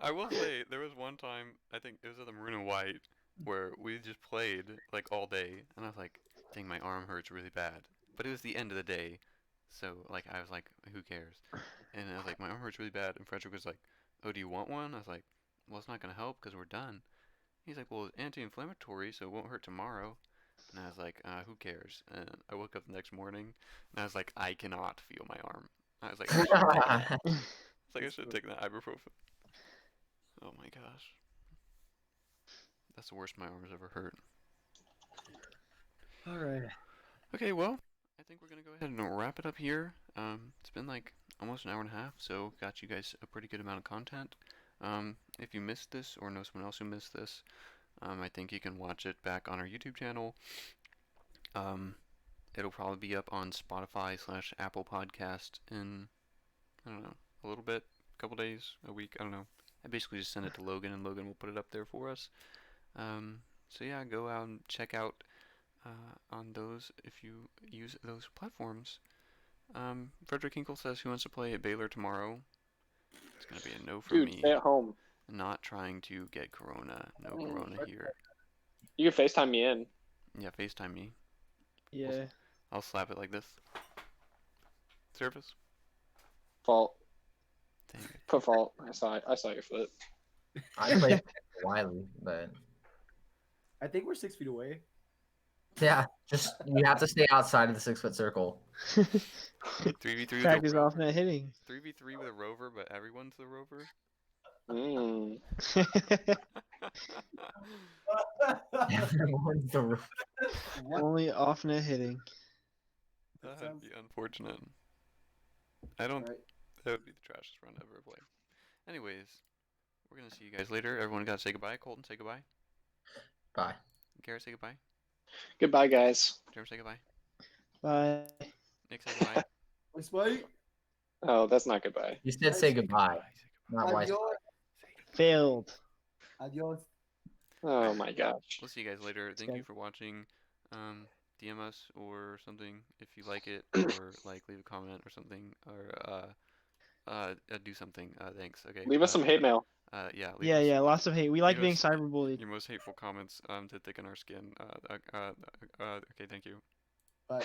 I will say, there was one time, I think it was at the Maroon and White, where we just played, like, all day, and I was like, dang, my arm hurts really bad. But it was the end of the day, so, like, I was like, who cares? And I was like, my arm hurts really bad, and Frederick was like, oh, do you want one? I was like, well, it's not gonna help, because we're done. He's like, well, it's anti-inflammatory, so it won't hurt tomorrow. And I was like, who cares? And I woke up the next morning, and I was like, I cannot feel my arm. I was like, I should have taken that ibuprofen. Oh my gosh. That's the worst my arm has ever hurt. Alright. Okay, well, I think we're gonna go ahead and wrap it up here. It's been like almost an hour and a half, so got you guys a pretty good amount of content. If you missed this or know someone else who missed this, I think you can watch it back on our YouTube channel. It'll probably be up on Spotify/Apple Podcast in, I don't know, a little bit, a couple days, a week, I don't know. I basically just send it to Logan, and Logan will put it up there for us. So yeah, go out and check out on those if you use those platforms. Frederick Hinkle says he wants to play at Baylor tomorrow. It's gonna be a no for Dude, me. stay at home. Not trying to get corona. No corona here. You can FaceTime me in. Yeah, FaceTime me. yeah. I'll slap it like this. Service. Fault. Dang it. Put fault. I saw your foot. I played Wiley, but I think we're 6 feet away. yeah, just you have to stay outside of the 6-foot circle. 3v3 Practice with a off net hitting. 3v3 with a rover, but everyone's the rover. Mm. Everyone's the ro- Only off net hitting. That'd sounds- be unfortunate. I don't. Right. That would be the trashiest run ever played. Anyways, we're gonna see you guys later. Everyone gotta say goodbye. Colton, say goodbye. Bye. Garrett, say goodbye. Goodbye, guys. Jeremy, say goodbye. Bye. Nick, say goodbye. WySpike. Oh, that's not goodbye. You said say goodbye, not why. Adios. Failed. Adios. Oh my gosh. We'll see you guys later. Thank you guys. for watching. DM us or something if you like it, or like leave a comment or something, or do something. Thanks. Okay. Leave us some hate mail. Yeah. Leave Yeah, us yeah, lots of hate. We like leave being us cyberbullied. your most hateful comments to thicken our skin. Okay. Thank you. Bye.